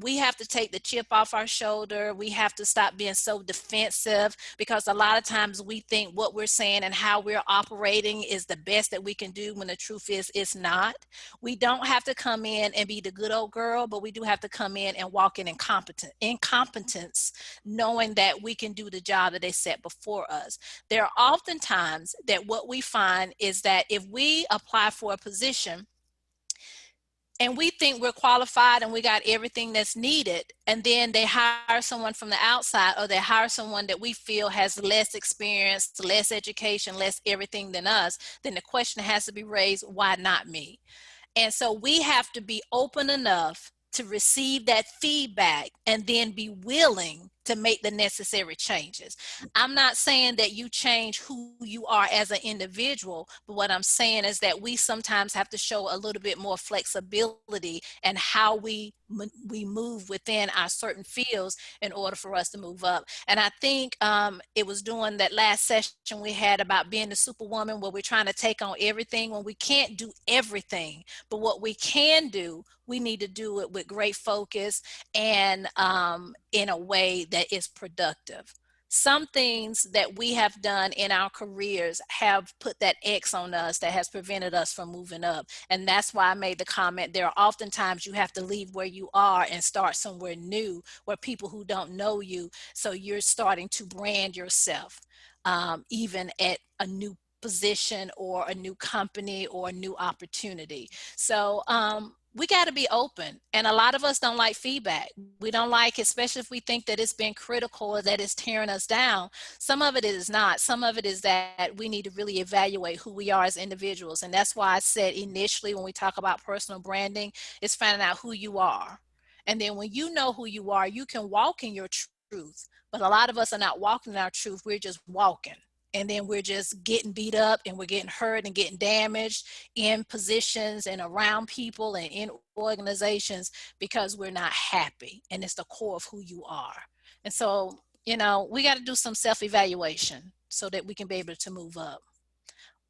we have to take the chip off our shoulder. We have to stop being so defensive, because a lot of times we think what we're saying and how we're operating is the best that we can do, when the truth is it's not. We don't have to come in and be the good old girl, but we do have to come in and walk in incompetence, knowing that we can do the job that they set before us. There are oftentimes that what we find is that if we apply for a position and we think we're qualified and we got everything that's needed, and then they hire someone from the outside, or they hire someone that we feel has less experience, less education, less everything than us, then the question has to be raised, why not me? And so we have to be open enough to receive that feedback and then be willing to make the necessary changes. I'm not saying that you change who you are as an individual, but what I'm saying is that we sometimes have to show a little bit more flexibility in how we move within our certain fields in order for us to move up. And I think it was during that last session we had about being the superwoman, where we're trying to take on everything when we can't do everything. But what we can do, we need to do it with great focus and in a way that is productive. Some things that we have done in our careers have put that X on us that has prevented us from moving up. And that's why I made the comment, there are oftentimes you have to leave where you are and start somewhere new, where people who don't know you, so you're starting to brand yourself, even at a new position or a new company or a new opportunity. So we got to be open. And a lot of us don't like feedback. We don't like, especially if we think that it's been critical or that it's tearing us down. Some of it is not. Some of it is that we need to really evaluate who we are as individuals. And that's why I said initially, when we talk about personal branding, it's finding out who you are. And then when you know who you are, you can walk in your truth. But a lot of us are not walking in our truth. We're just walking. And then we're just getting beat up and we're getting hurt and getting damaged in positions and around people and in organizations because we're not happy. And it's the core of who you are. And so, you know, we got to do some self-evaluation so that we can be able to move up.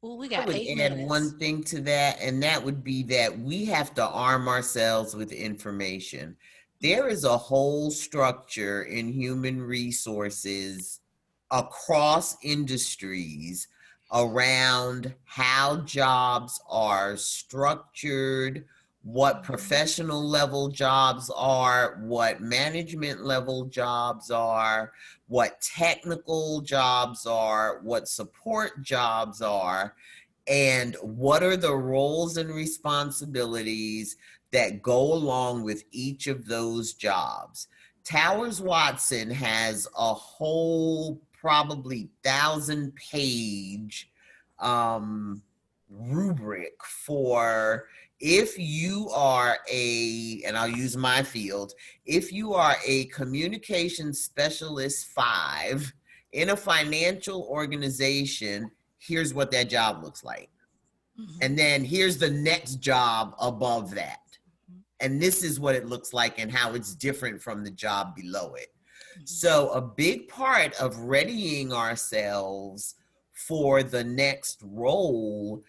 Ooh, we got 8 minutes. I would add one thing to that, and that would be that we have to arm ourselves with information. There is a whole structure in human resources across industries around how jobs are structured, what professional level jobs are, what management level jobs are, what technical jobs are, what support jobs are, and what are the roles and responsibilities that go along with each of those jobs. Towers Watson has a whole probably 1,000-page rubric for, if you are and I'll use my field, if you are a communications specialist 5 in a financial organization, here's what that job looks like. Mm-hmm. And then here's the next job above that. And this is what it looks like and how it's different from the job below it. So a big part of readying ourselves for the next role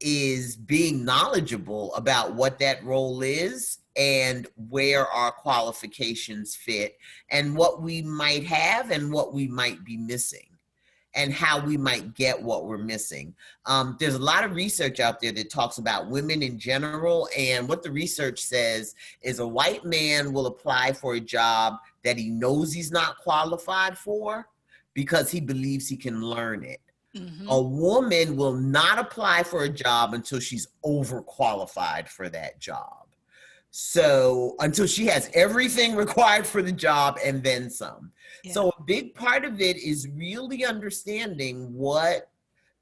is being knowledgeable about what that role is and where our qualifications fit and what we might have and what we might be missing and how we might get what we're missing. There's a lot of research out there that talks about women in general, and what the research says is a white man will apply for a job that he knows he's not qualified for because he believes he can learn it. Mm-hmm. A woman will not apply for a job until she's overqualified for that job. So until she has everything required for the job and then some. Yeah. So a big part of it is really understanding what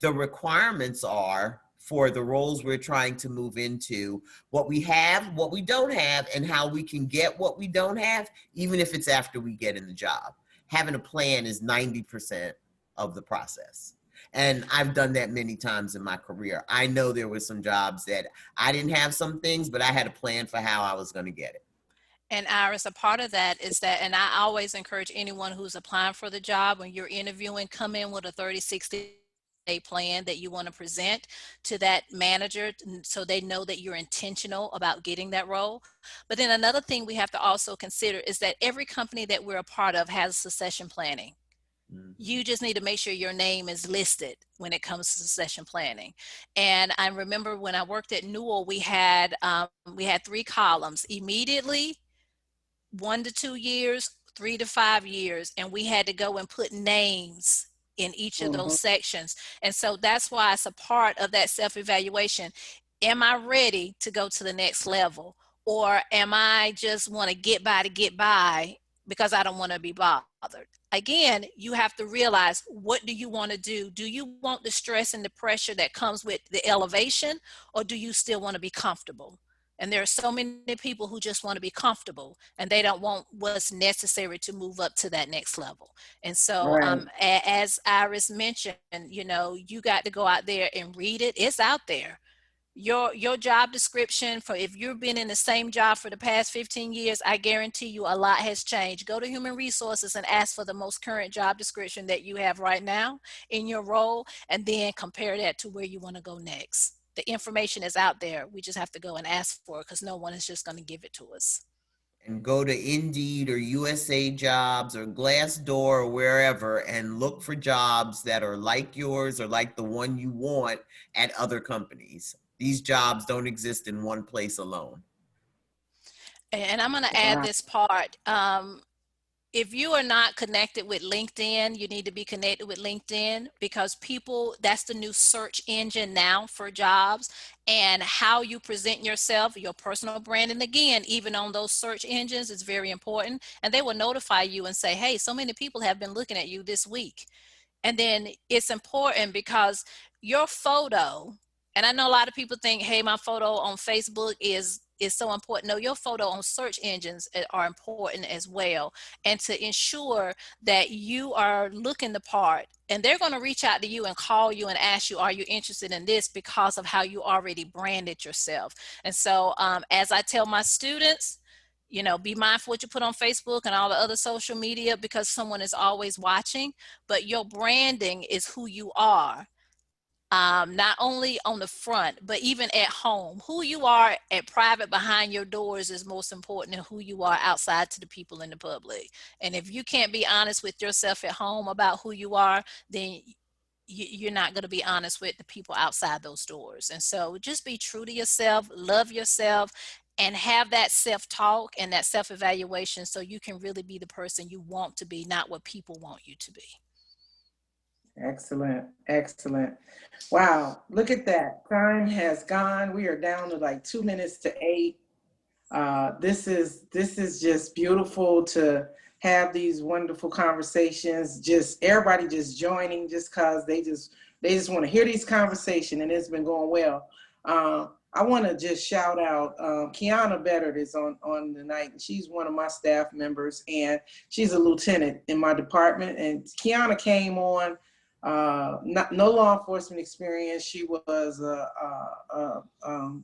the requirements are for the roles we're trying to move into, what we have, what we don't have, and how we can get what we don't have, even if it's after we get in the job. Having a plan is 90% of the process. And I've done that many times in my career. I know there were some jobs that I didn't have some things, but I had a plan for how I was going to get it. And Iris, a part of that is that, and I always encourage anyone who's applying for the job, when you're interviewing, come in with a 30, 60-day plan that you want to present to that manager so they know that you're intentional about getting that role. But then another thing we have to also consider is that every company that we're a part of has succession planning. You just need to make sure your name is listed when it comes to succession planning. And I remember when I worked at Newell, we had 3 columns: immediately, 1 to 2 years, 3 to 5 years, and we had to go and put names in each of those sections. And so that's why it's a part of that self-evaluation. Am I ready to go to the next level? Or am I just want to get by because I don't want to be bothered? Again, you have to realize, what do you want to do? Do you want the stress and the pressure that comes with the elevation, or do you still want to be comfortable? And there are so many people who just want to be comfortable and they don't want what's necessary to move up to that next level. And so, Right. As Iris mentioned, you got to go out there and read it. It's out there. Your job description, for if you've been in the same job for the past 15 years, I guarantee you a lot has changed. Go to human resources and ask for the most current job description that you have right now in your role, and then compare that to where you want to go next. The information is out there. We just have to go and ask for it, because no one is just going to give it to us. And go to Indeed or USA Jobs or Glassdoor or wherever and look for jobs that are like yours or like the one you want at other companies. These jobs don't exist in one place alone. And I'm going to add this part. If you are not connected with LinkedIn, you need to be connected with LinkedIn, because that's the new search engine now for jobs. And how you present yourself, your personal brand, and again, even on those search engines, is very important. And they will notify you and say, hey, so many people have been looking at you this week. And then it's important because your photo, and I know a lot of people think, hey, my photo on Facebook is so important. No, your photo on search engines are important as well. And to ensure that you are looking the part, and they're going to reach out to you and call you and ask you, are you interested in this, because of how you already branded yourself. And so as I tell my students, be mindful what you put on Facebook and all the other social media, because someone is always watching, but your branding is who you are. Not only on the front, but even at home. Who you are at private behind your doors is most important than who you are outside to the people in the public. And if you can't be honest with yourself at home about who you are, then you're not going to be honest with the people outside those doors. And so just be true to yourself, love yourself, and have that self-talk and that self-evaluation, so you can really be the person you want to be, not what people want you to be. Excellent. Excellent. Wow. Look at that. Time has gone. We are down to like 2 minutes to 8. This is just beautiful to have these wonderful conversations. Just everybody just joining just because they just want to hear these conversations, and it's been going well. I want to just shout out Kiana Beddard is on the night, and she's one of my staff members, and she's a lieutenant in my department. And Kiana came on. No law enforcement experience. She was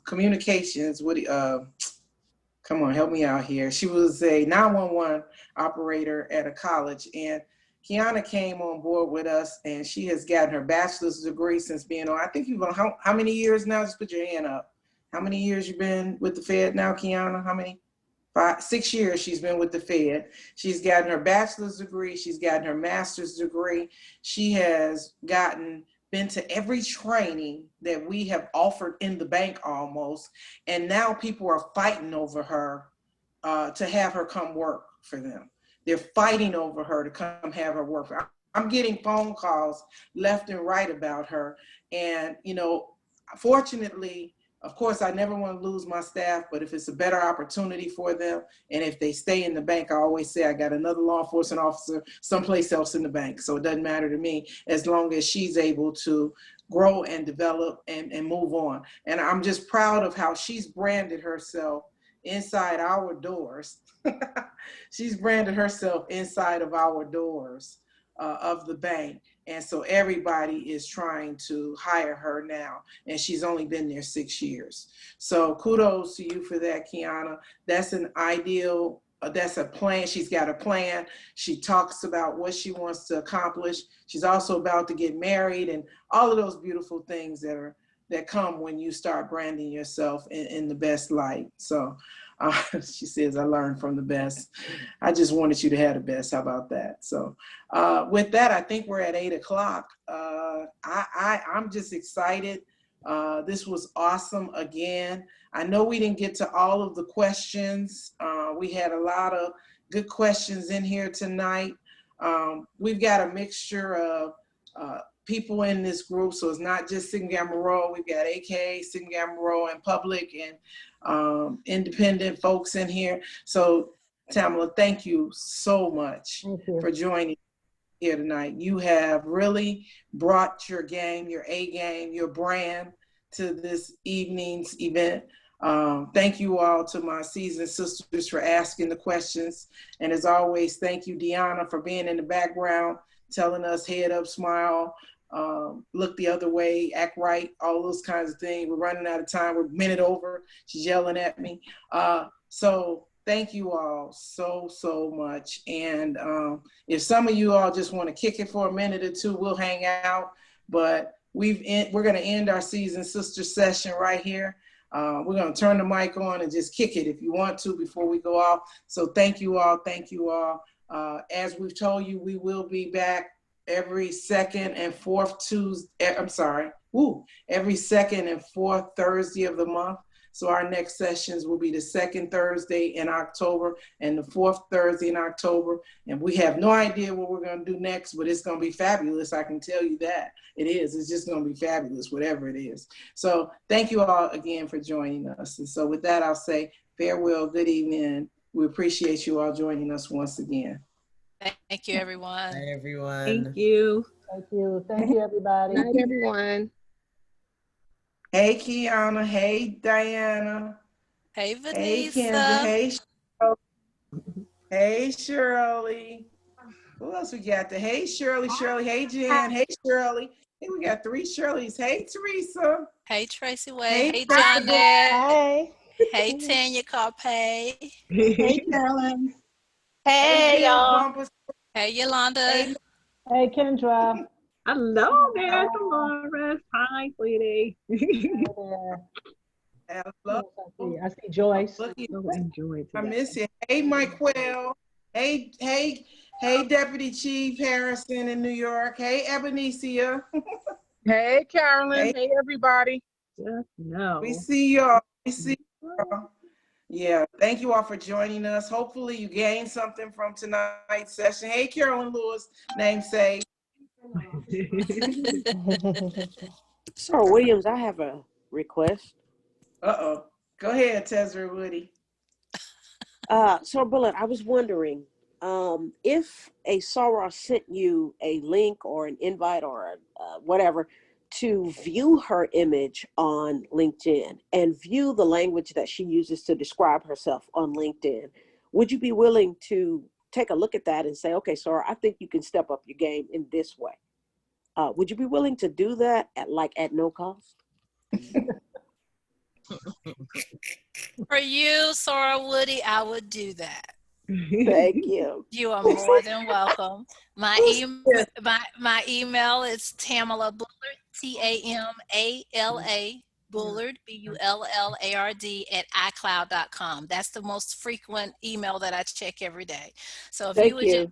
communications. Come on, help me out here. She was a 911 operator at a college, and Kiana came on board with us, and she has gotten her bachelor's degree since being on. I think you've been how many years now? Just put your hand up. How many years you been with the Fed now, Kiana? How many? 6 years she's been with the Fed. She's gotten her bachelor's degree. She's gotten her master's degree. She has been to every training that we have offered in the bank almost. And now people are fighting over her to have her come work for them. They're fighting over her to come have her work for her. I'm getting phone calls left and right about her. And, fortunately, of course, I never want to lose my staff, but if it's a better opportunity for them, and if they stay in the bank, I always say I got another law enforcement officer someplace else in the bank. So it doesn't matter to me as long as she's able to grow and develop and move on. And I'm just proud of how she's branded herself inside our doors. She's branded herself inside of our doors of the bank. And so everybody is trying to hire her now. And she's only been there 6 years. So kudos to you for that, Kiana. That's an ideal, that's a plan. She's got a plan. She talks about what she wants to accomplish. She's also about to get married and all of those beautiful things that come when you start branding yourself in the best light. So she says, I learned from the best. I just wanted you to have the best. How about that? So with that, I think we're at 8 o'clock. I'm just excited. This was awesome again. I know we didn't get to all of the questions. We had a lot of good questions in here tonight. We've got a mixture of people in this group, so it's not just Sigma Gamma Rho. We've got AK, Sigma Gamma Rho, and public and independent folks in here. So Tamala, thank you so much for joining here tonight. You have really brought your game, your A game, your brand to this evening's event. Thank you all to my seasoned sisters for asking the questions. And as always, thank you, Deanna, for being in the background, telling us head up, smile, look the other way, act right, all those kinds of things. We're running out of time. We're a minute over. She's yelling at me. So thank you all so much. And if some of you all just want to kick it for a minute or two, we'll hang out. But we're going to end our season sister session right here. We're going to turn the mic on and just kick it if you want to before we go off. So thank you all. Thank you all. As we've told you, we will be back every second and fourth Tuesday. Every second and fourth Thursday of the month. So our next sessions will be the second Thursday in October and the fourth Thursday in October. And we have no idea what we're going to do next, but it's going to be fabulous. I can tell you that. It is. It's just going to be fabulous, whatever it is. So thank you all again for joining us. And so with that, I'll say farewell, good evening. We appreciate you all joining us once again. Thank you, everyone. Bye, everyone. Thank you. Thank you. Thank you, everybody. Good night, everyone. Hey, Kiana. Hey, Diana. Hey, Hey, Vanessa. Kendra. Hey, Shirley. Hey, Shirley. Who else we got there? Hey, Shirley. Hey, Jen. Hey, Shirley. Hey, we got 3 Shirleys. Hey, Teresa. Hey, Tracy Way. Hey, Tracy. John. Hey. Hey, Tanya Carpay. Hey, Carolyn. Hey, y'all. Bumpers. Hey, Yolanda. Hey, Kendra. Hello there, Dolores. Hi, sweetie. Hello. I see Joyce. So enjoyed I today. miss you. Hey, Michael. Hey, Deputy Chief Harrison in New York. Hey, Ebonicia. Hey, Carolyn. Hey, everybody. Just know. We see y'all. Yeah, thank you all for joining us. Hopefully you gained something from tonight's session. Hey, Carolyn Lewis, namesake. Sir Williams, I have a request. Uh-oh. Go ahead, Tezra Woody. Sir Bullard, I was wondering if a Sarah sent you a link or an invite or whatever to view her image on LinkedIn and view the language that she uses to describe herself on LinkedIn, would you be willing to take a look at that and say, okay, Sarah, I think you can step up your game in this way? Would you be willing to do that at no cost? For you, Sora Woody, I would do that. Thank you. You are more than welcome. My email is Tamala Bullard, TAMALA Bullard, BULLARD @iCloud.com. That's the most frequent email that I check every day. So if you would just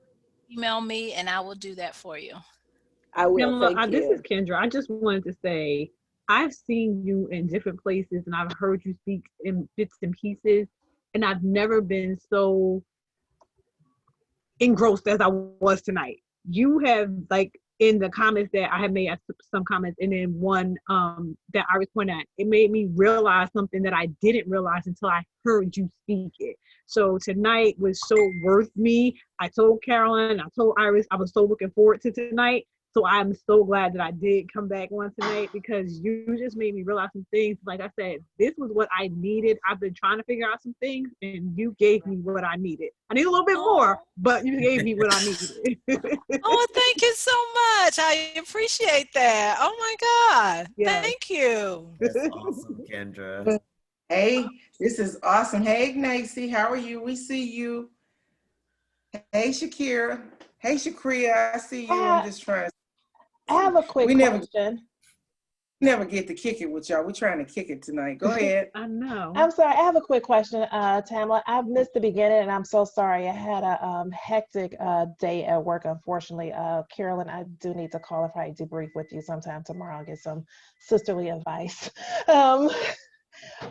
email me, and I will do that for you. I will. Tamala, Thank you. this is Kendra. I just wanted to say, I've seen you in different places and I've heard you speak in bits and pieces, and I've never been so engrossed as I was tonight. You have, in the comments that I had made, some comments, and then one that I was pointing at, it made me realize something that I didn't realize until I heard you speak it. So tonight was so worth me. I told Carolyn, I told Iris, I was so looking forward to tonight. So I'm so glad that I did come back on tonight, because you just made me realize some things. Like I said, this was what I needed. I've been trying to figure out some things, and you gave me what I needed. I need a little bit more, but you gave me what I needed. Oh, thank you so much. I appreciate that. Oh my God. Yes. Thank you. That's awesome, Kendra. Hey, this is awesome. Hey, Ignacy, how are you? We see you. Hey, Shakira. Hey, Shakria, I see you. I'm just trying. I have a quick We never question. get to kick it with y'all. We're trying to kick it tonight. Go ahead. I know. I'm sorry, I have a quick question, Tamala. I've missed the beginning and I'm so sorry. I had a hectic day at work, unfortunately. Carolyn, I do need to call and probably debrief with you sometime tomorrow. I'll get some sisterly advice.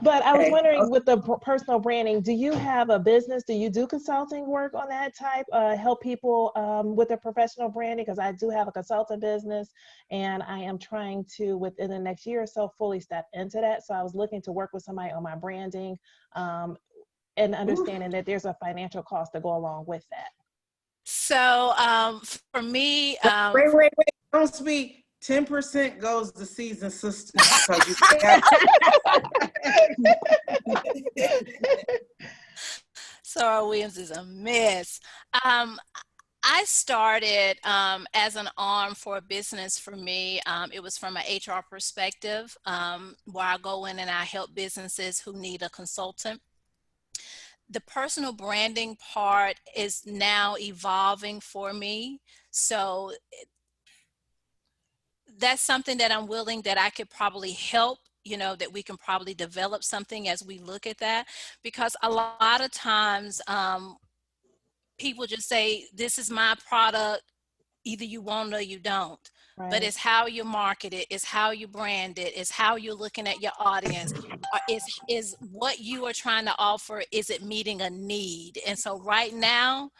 But I was Okay. wondering, with the personal branding, do you have a business? Do you do consulting work on that type? Help people with their professional branding? Because I do have a consulting business, and I am trying to, within the next year or so, fully step into that. So I was looking to work with somebody on my branding, and understanding that there's a financial cost to go along with that. So for me, Wait. Don't speak. 10% goes to Seasoned Sisters because you got Sarah Williams is a mess. I started as an arm for a business for me. It was from an HR perspective, where I go in and I help businesses who need a consultant. The personal branding part is now evolving for me. So that's something that I'm willing that I could probably help, that we can probably develop something as we look at that. Because a lot of times people just say, this is my product, either you want it or you don't. Right. But it's how you market it, it's how you brand it, it's how you're looking at your audience. Is what you are trying to offer, is it meeting a need? And so right now,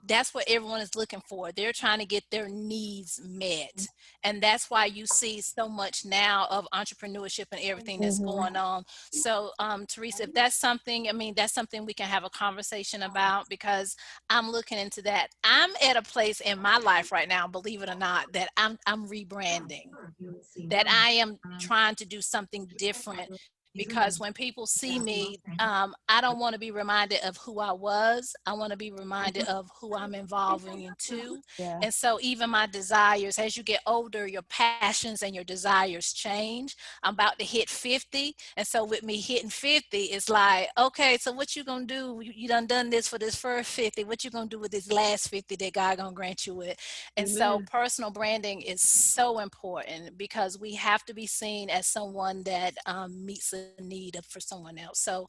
that's what everyone is looking for. They're trying to get their needs met. And that's why you see so much now of entrepreneurship and everything that's going on. So Teresa, if that's something, that's something we can have a conversation about, because I'm looking into that. I'm at a place in my life right now, believe it or not, that I'm rebranding, that I am trying to do something different. Because when people see me, I don't want to be reminded of who I was. I want to be reminded of who I'm evolving into. Yeah. And so even my desires, as you get older, your passions and your desires change. I'm about to hit 50. And so with me hitting 50, it's like, okay, so what you going to do? You done this for this first 50. What you going to do with this last 50 that God going to grant you with? And so personal branding is so important, because we have to be seen as someone that meets a need for someone else. So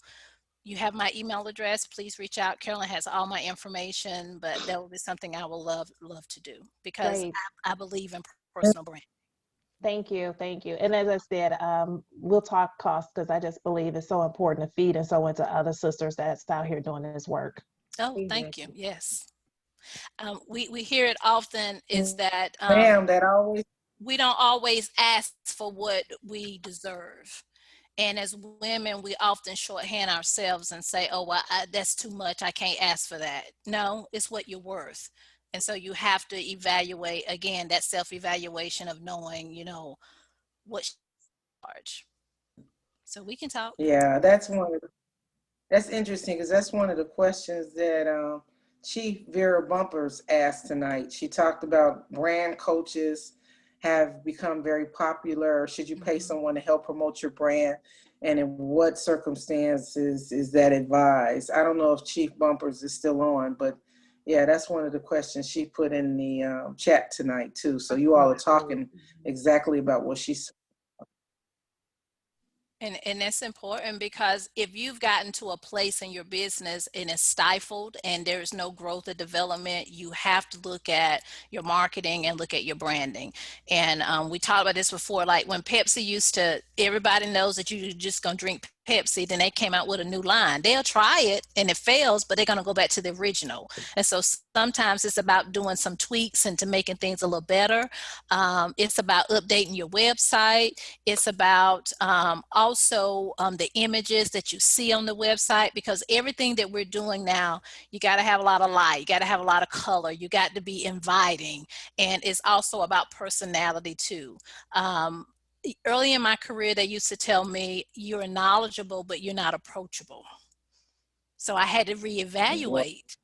you have my email address. Please reach out. Carolyn has all my information, but that would be something I would love to do, because I believe in personal branding. Thank you. And as I said, we'll talk costs, because I just believe it's so important to feed and so into other sisters that's out here doing this work. Oh, thank you. Yes. We hear it often, is that we don't always ask for what we deserve. And as women, we often shorthand ourselves and say, oh, well, that's too much. I can't ask for that. No, it's what you're worth. And so you have to evaluate, again, that self-evaluation of knowing, what charge. So we can talk. Yeah, that's interesting, because that's one of the questions that Chief Vera Bumpers asked tonight. She talked about brand coaches have become very popular. Should you pay someone to help promote your brand? And in what circumstances is that advised? I don't know if Chief Bumpers is still on, but yeah, that's one of the questions she put in the chat tonight too. So you all are talking exactly about what she's. And that's important, because if you've gotten to a place in your business and it's stifled and there's no growth or development, you have to look at your marketing and look at your branding. And we talked about this before, like when Pepsi everybody knows that you're just going to drink Pepsi, then they came out with a new line. They'll try it and it fails, but they're going to go back to the original. And so sometimes it's about doing some tweaks and to making things a little better. It's about updating your website. It's about also the images that you see on the website, because everything that we're doing now, you got to have a lot of light, you got to have a lot of color, you got to be inviting, and it's also about personality too. Early in my career, they used to tell me, you're knowledgeable, but you're not approachable. So I had to reevaluate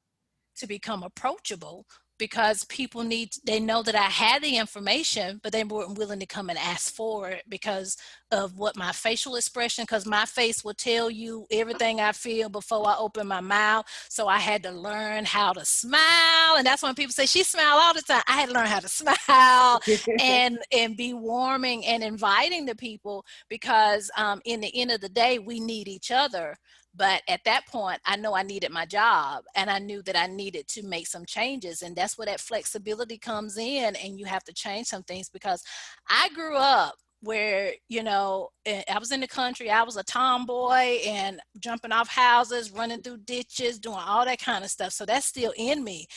to become approachable, because people they know that I had the information, but they weren't willing to come and ask for it because of what my facial expression, because my face will tell you everything I feel before I open my mouth. So I had to learn how to smile. And that's when people say, she smile all the time. I had to learn how to smile and be warming and inviting to people, because in the end of the day, we need each other. But at that point, I know I needed my job, and I knew that I needed to make some changes. And that's where that flexibility comes in, and you have to change some things, because I grew up where, you know, I was in the country, I was a tomboy and jumping off houses, running through ditches, doing all that kind of stuff. So that's still in me.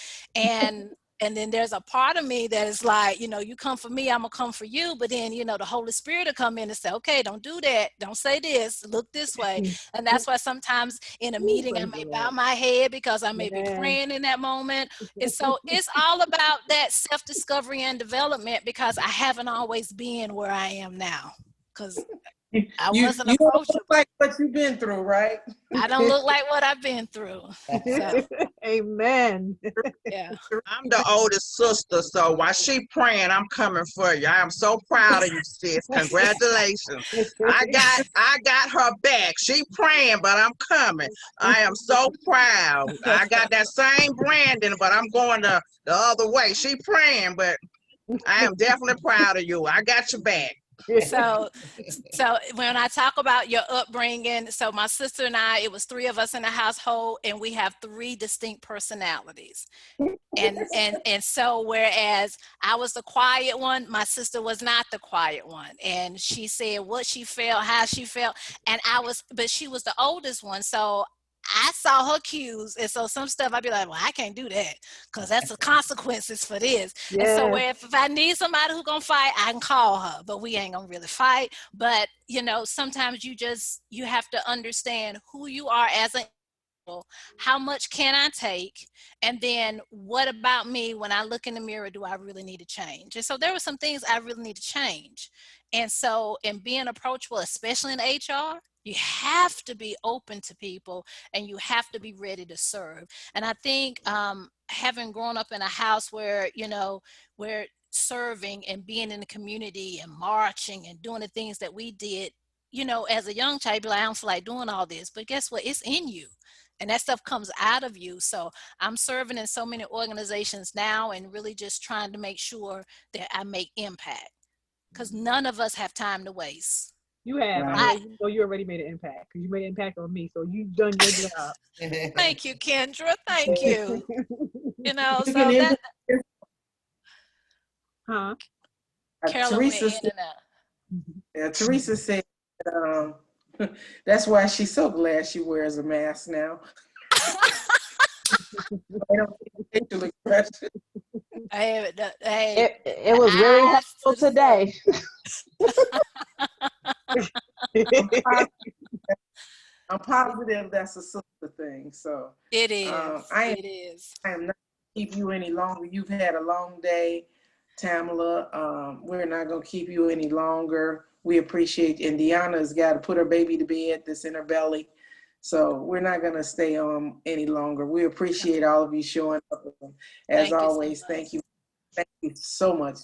And then there's a part of me that is like, you know, you come for me, I'm gonna come for you. But then, you know, the Holy Spirit will come in and say, okay, don't do that. Don't say this, look this way. And that's why sometimes in a meeting, I may bow my head because I may be praying in that moment. And so it's all about that self-discovery and development, because I haven't always been where I am now. Because I wasn't you don't approachable. look like what you've been through, right? I don't look like what I've been through. So, Amen. yeah. I'm the oldest sister, so while she praying, I'm coming for you. I am so proud of you, sis. Congratulations. I got her back. She praying, but I'm coming. I am so proud. I got that same Brandon, but I'm going the other way. She praying, but I am definitely proud of you. I got your back. So when I talk about your upbringing, so my sister and I, it was 3 of us in the household, and we have 3 distinct personalities. And so whereas I was the quiet one, my sister was not the quiet one. And she said what she felt, how she felt, and but she was the oldest one. So I saw her cues, and so some stuff I'd be like, well, I can't do that because that's the consequences for this. And so if I need somebody who's gonna fight, I can call her, but we ain't gonna really fight. But you know, sometimes you have to understand who you are as an individual. How much can I take? And then what about me? When I look in the mirror, do I really need to change? And so there were some things I really need to change. And so in being approachable, especially in HR, you have to be open to people, and you have to be ready to serve. And I think having grown up in a house where, you know, where serving and being in the community and marching and doing the things that we did, you know, as a young child, I don't feel like doing all this, but guess what? It's in you. And that stuff comes out of you. So I'm serving in so many organizations now, and really just trying to make sure that I make impact, because none of us have time to waste. You have. Right. So you already made an impact, because you made an impact on me. So you've done your job. Thank you, Kendra. Thank you. You know, You so can that Huh? Carolyn went Teresa in said, and out. Teresa said, that's why she's so glad she wears a mask now. I don't get facial expression. Hey, It was very helpful today. I'm positive that's a sister thing. So it is. I It is. am not going to keep you any longer. You've had a long day, Tamala. We're not going to keep you any longer. We appreciate, and Deanna's got to put her baby to bed that's in her belly. So we're not going to stay on any longer. We appreciate all of you showing up. As always, thank you. Thank you so much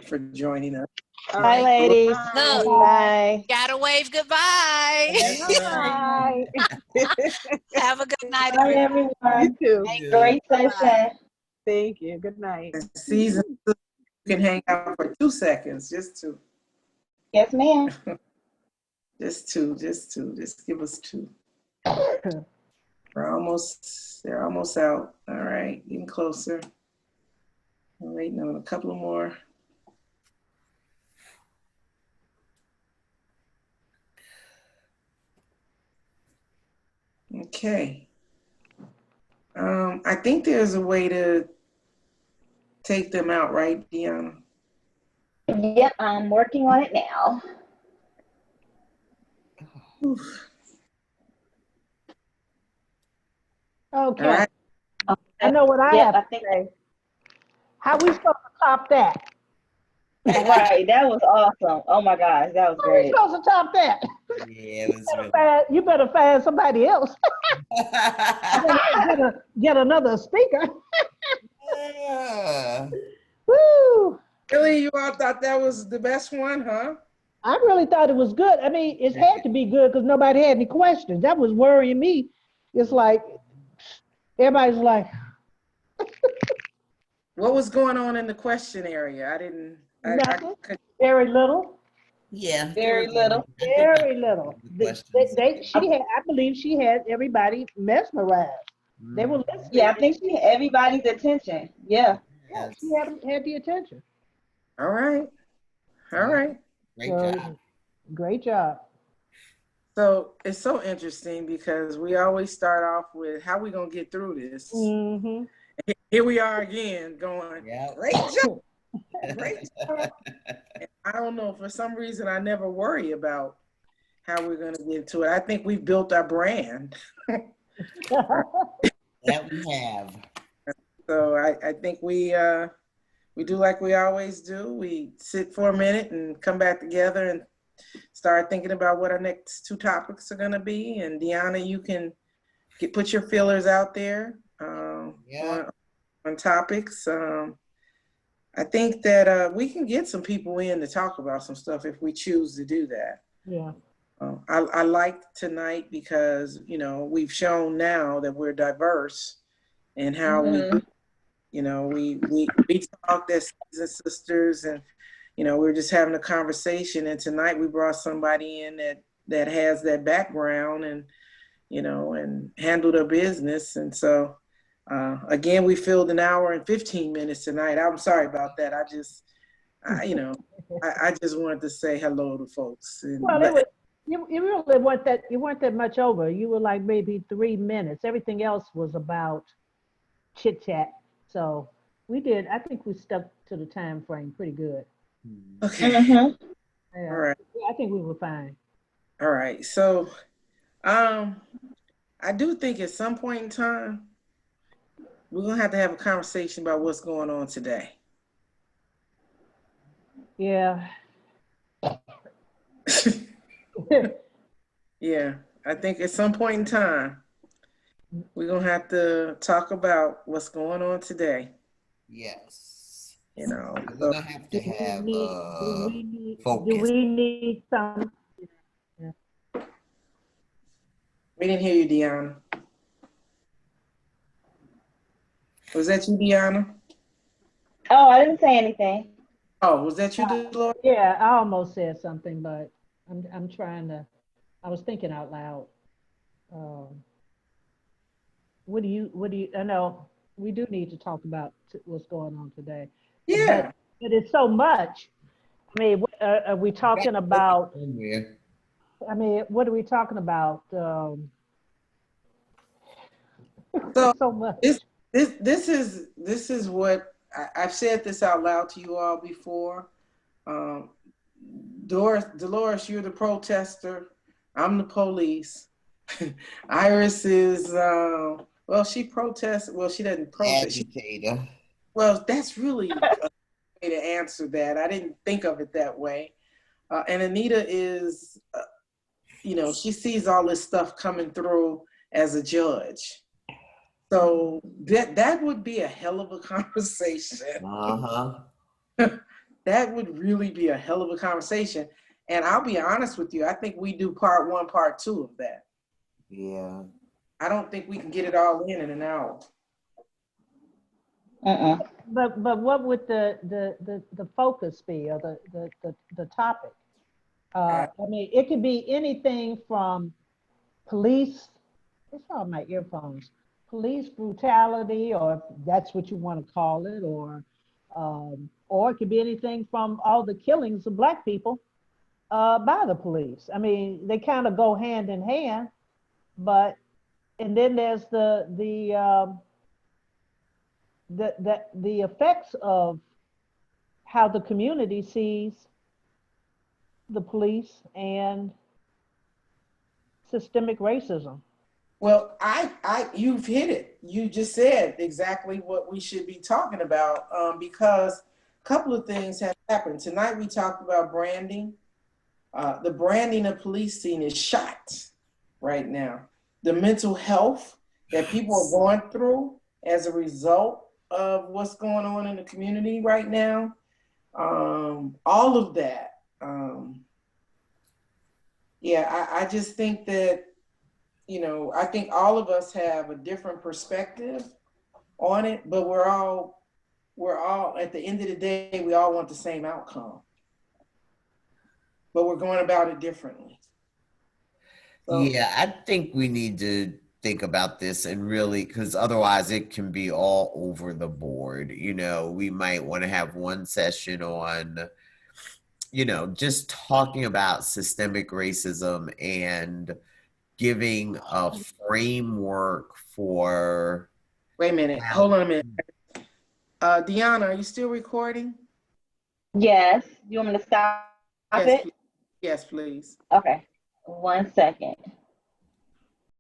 for joining us. Bye, ladies. Look, bye. gotta wave goodbye. Bye. Have a good night, Bye, everyone. everyone. You too. Great session. Thank you. Good night. Season, you can hang out for 2 seconds, just 2. Yes, ma'am. Just 2, just give us 2. They're almost out. All right, getting closer. I'm waiting on a couple more. Okay. I think there's a way to take them out, right, Deanna? Yep, I'm working on it now. Oof. Okay. All right. I know what I Yep, have I to think say. How we supposed to top that? right. That was awesome. Oh my gosh, that was How we great. supposed to top that? Yeah, it was really. You better find somebody else. Get another speaker. Yeah. Woo! Really, you all thought that was the best one, huh? I really thought it was good. I mean, it had to be good because nobody had any questions. That was worrying me. It's like everybody's like, What was going on in the question area? I didn't. nothing. Could, Very little. Yeah, there Very was little. Very little. the questions. I believe she had everybody mesmerized. They were listening. Yeah, I think she had everybody's attention. Yeah. Yeah, Yes. she had the attention. all right. All right. Great So, job. great job. So it's so interesting because we always start off with how we gonna get through this. Mm-hmm. Here we are again going, Yeah. great job, great job. And I don't know, for some reason, I never worry about how we're gonna get to it. I think we've built our brand. That we have. So I think we do like we always do. We sit for a minute and come back together and start thinking about what our next two topics are gonna be. And Deanna, you can put your feelers out there on topics. I think that we can get some people in to talk about some stuff if we choose to do that. Yeah. I liked tonight because, you know, we've shown now that we're diverse and how we, you know, we talked as sisters and, you know, we were just having a conversation. And tonight we brought somebody in that has that background and, you know, and handled a business. And so, again, we filled an hour and 15 minutes tonight. I'm sorry about that. I just wanted to say hello to folks. And Well, you really weren't that much over. You were like maybe 3 minutes. Everything else was about chit chat. So I think we stuck to the time frame pretty good. okay. Yeah. All right. I think we were fine. All right. So, I do think at some point in time, we're going to have a conversation about what's going on today. Yeah. Yeah. I think at some point in time, we're going to have to talk about what's going on today. Yes. You know, We're gonna have to have focus. Do we need some? we didn't hear you, Deanna. Was that you, Deanna? Oh, I didn't say anything. Oh, was that you, Dolores? Yeah, I almost said something, but I'm trying to. I was thinking out loud. What do you? I know we do need to talk about what's going on today. Yeah. But it's so much. I mean, are we talking about? I mean, what are we talking about? So so much. This is what I've said this out loud to you all before. Dolores, you're the protester. I'm the police. Iris is well, she protests. Well, she doesn't protest. Agitator. Well, that's really a way to answer that. I didn't think of it that way. And Anita is, you know, she sees all this stuff coming through as a judge. So that would be a hell of a conversation. That would really be a hell of a conversation. And I'll be honest with you, I think we do part 1, part 2 of that. Yeah. I don't think we can get it all in an hour. But what would the focus be, or the topic? I mean, it could be anything from police. It's all my earphones. Police brutality, or if that's what you want to call it, or it could be anything from all the killings of Black people by the police. I mean, they kind of go hand in hand, but and then there's the effects of how the community sees the police and systemic racism. Well, you've hit it. You just said exactly what we should be talking about, because a couple of things have happened. Tonight we talked about branding. The branding of policing is shot right now. The mental health that people are going through as a result of what's going on in the community right now, all of that. I just think that, I think all of us have a different perspective on it, but we're all at the end of the day, we all want the same outcome, but we're going about it differently. So, yeah, I think we need to think about this and really, because otherwise it can be all over the board. We might want to have one session on, just talking about systemic racism and giving a framework for. wait a minute, hold on a minute. Deanna, are you still recording? Yes. You want me to stop Yes, it? please. Yes, please. Okay. 1 second.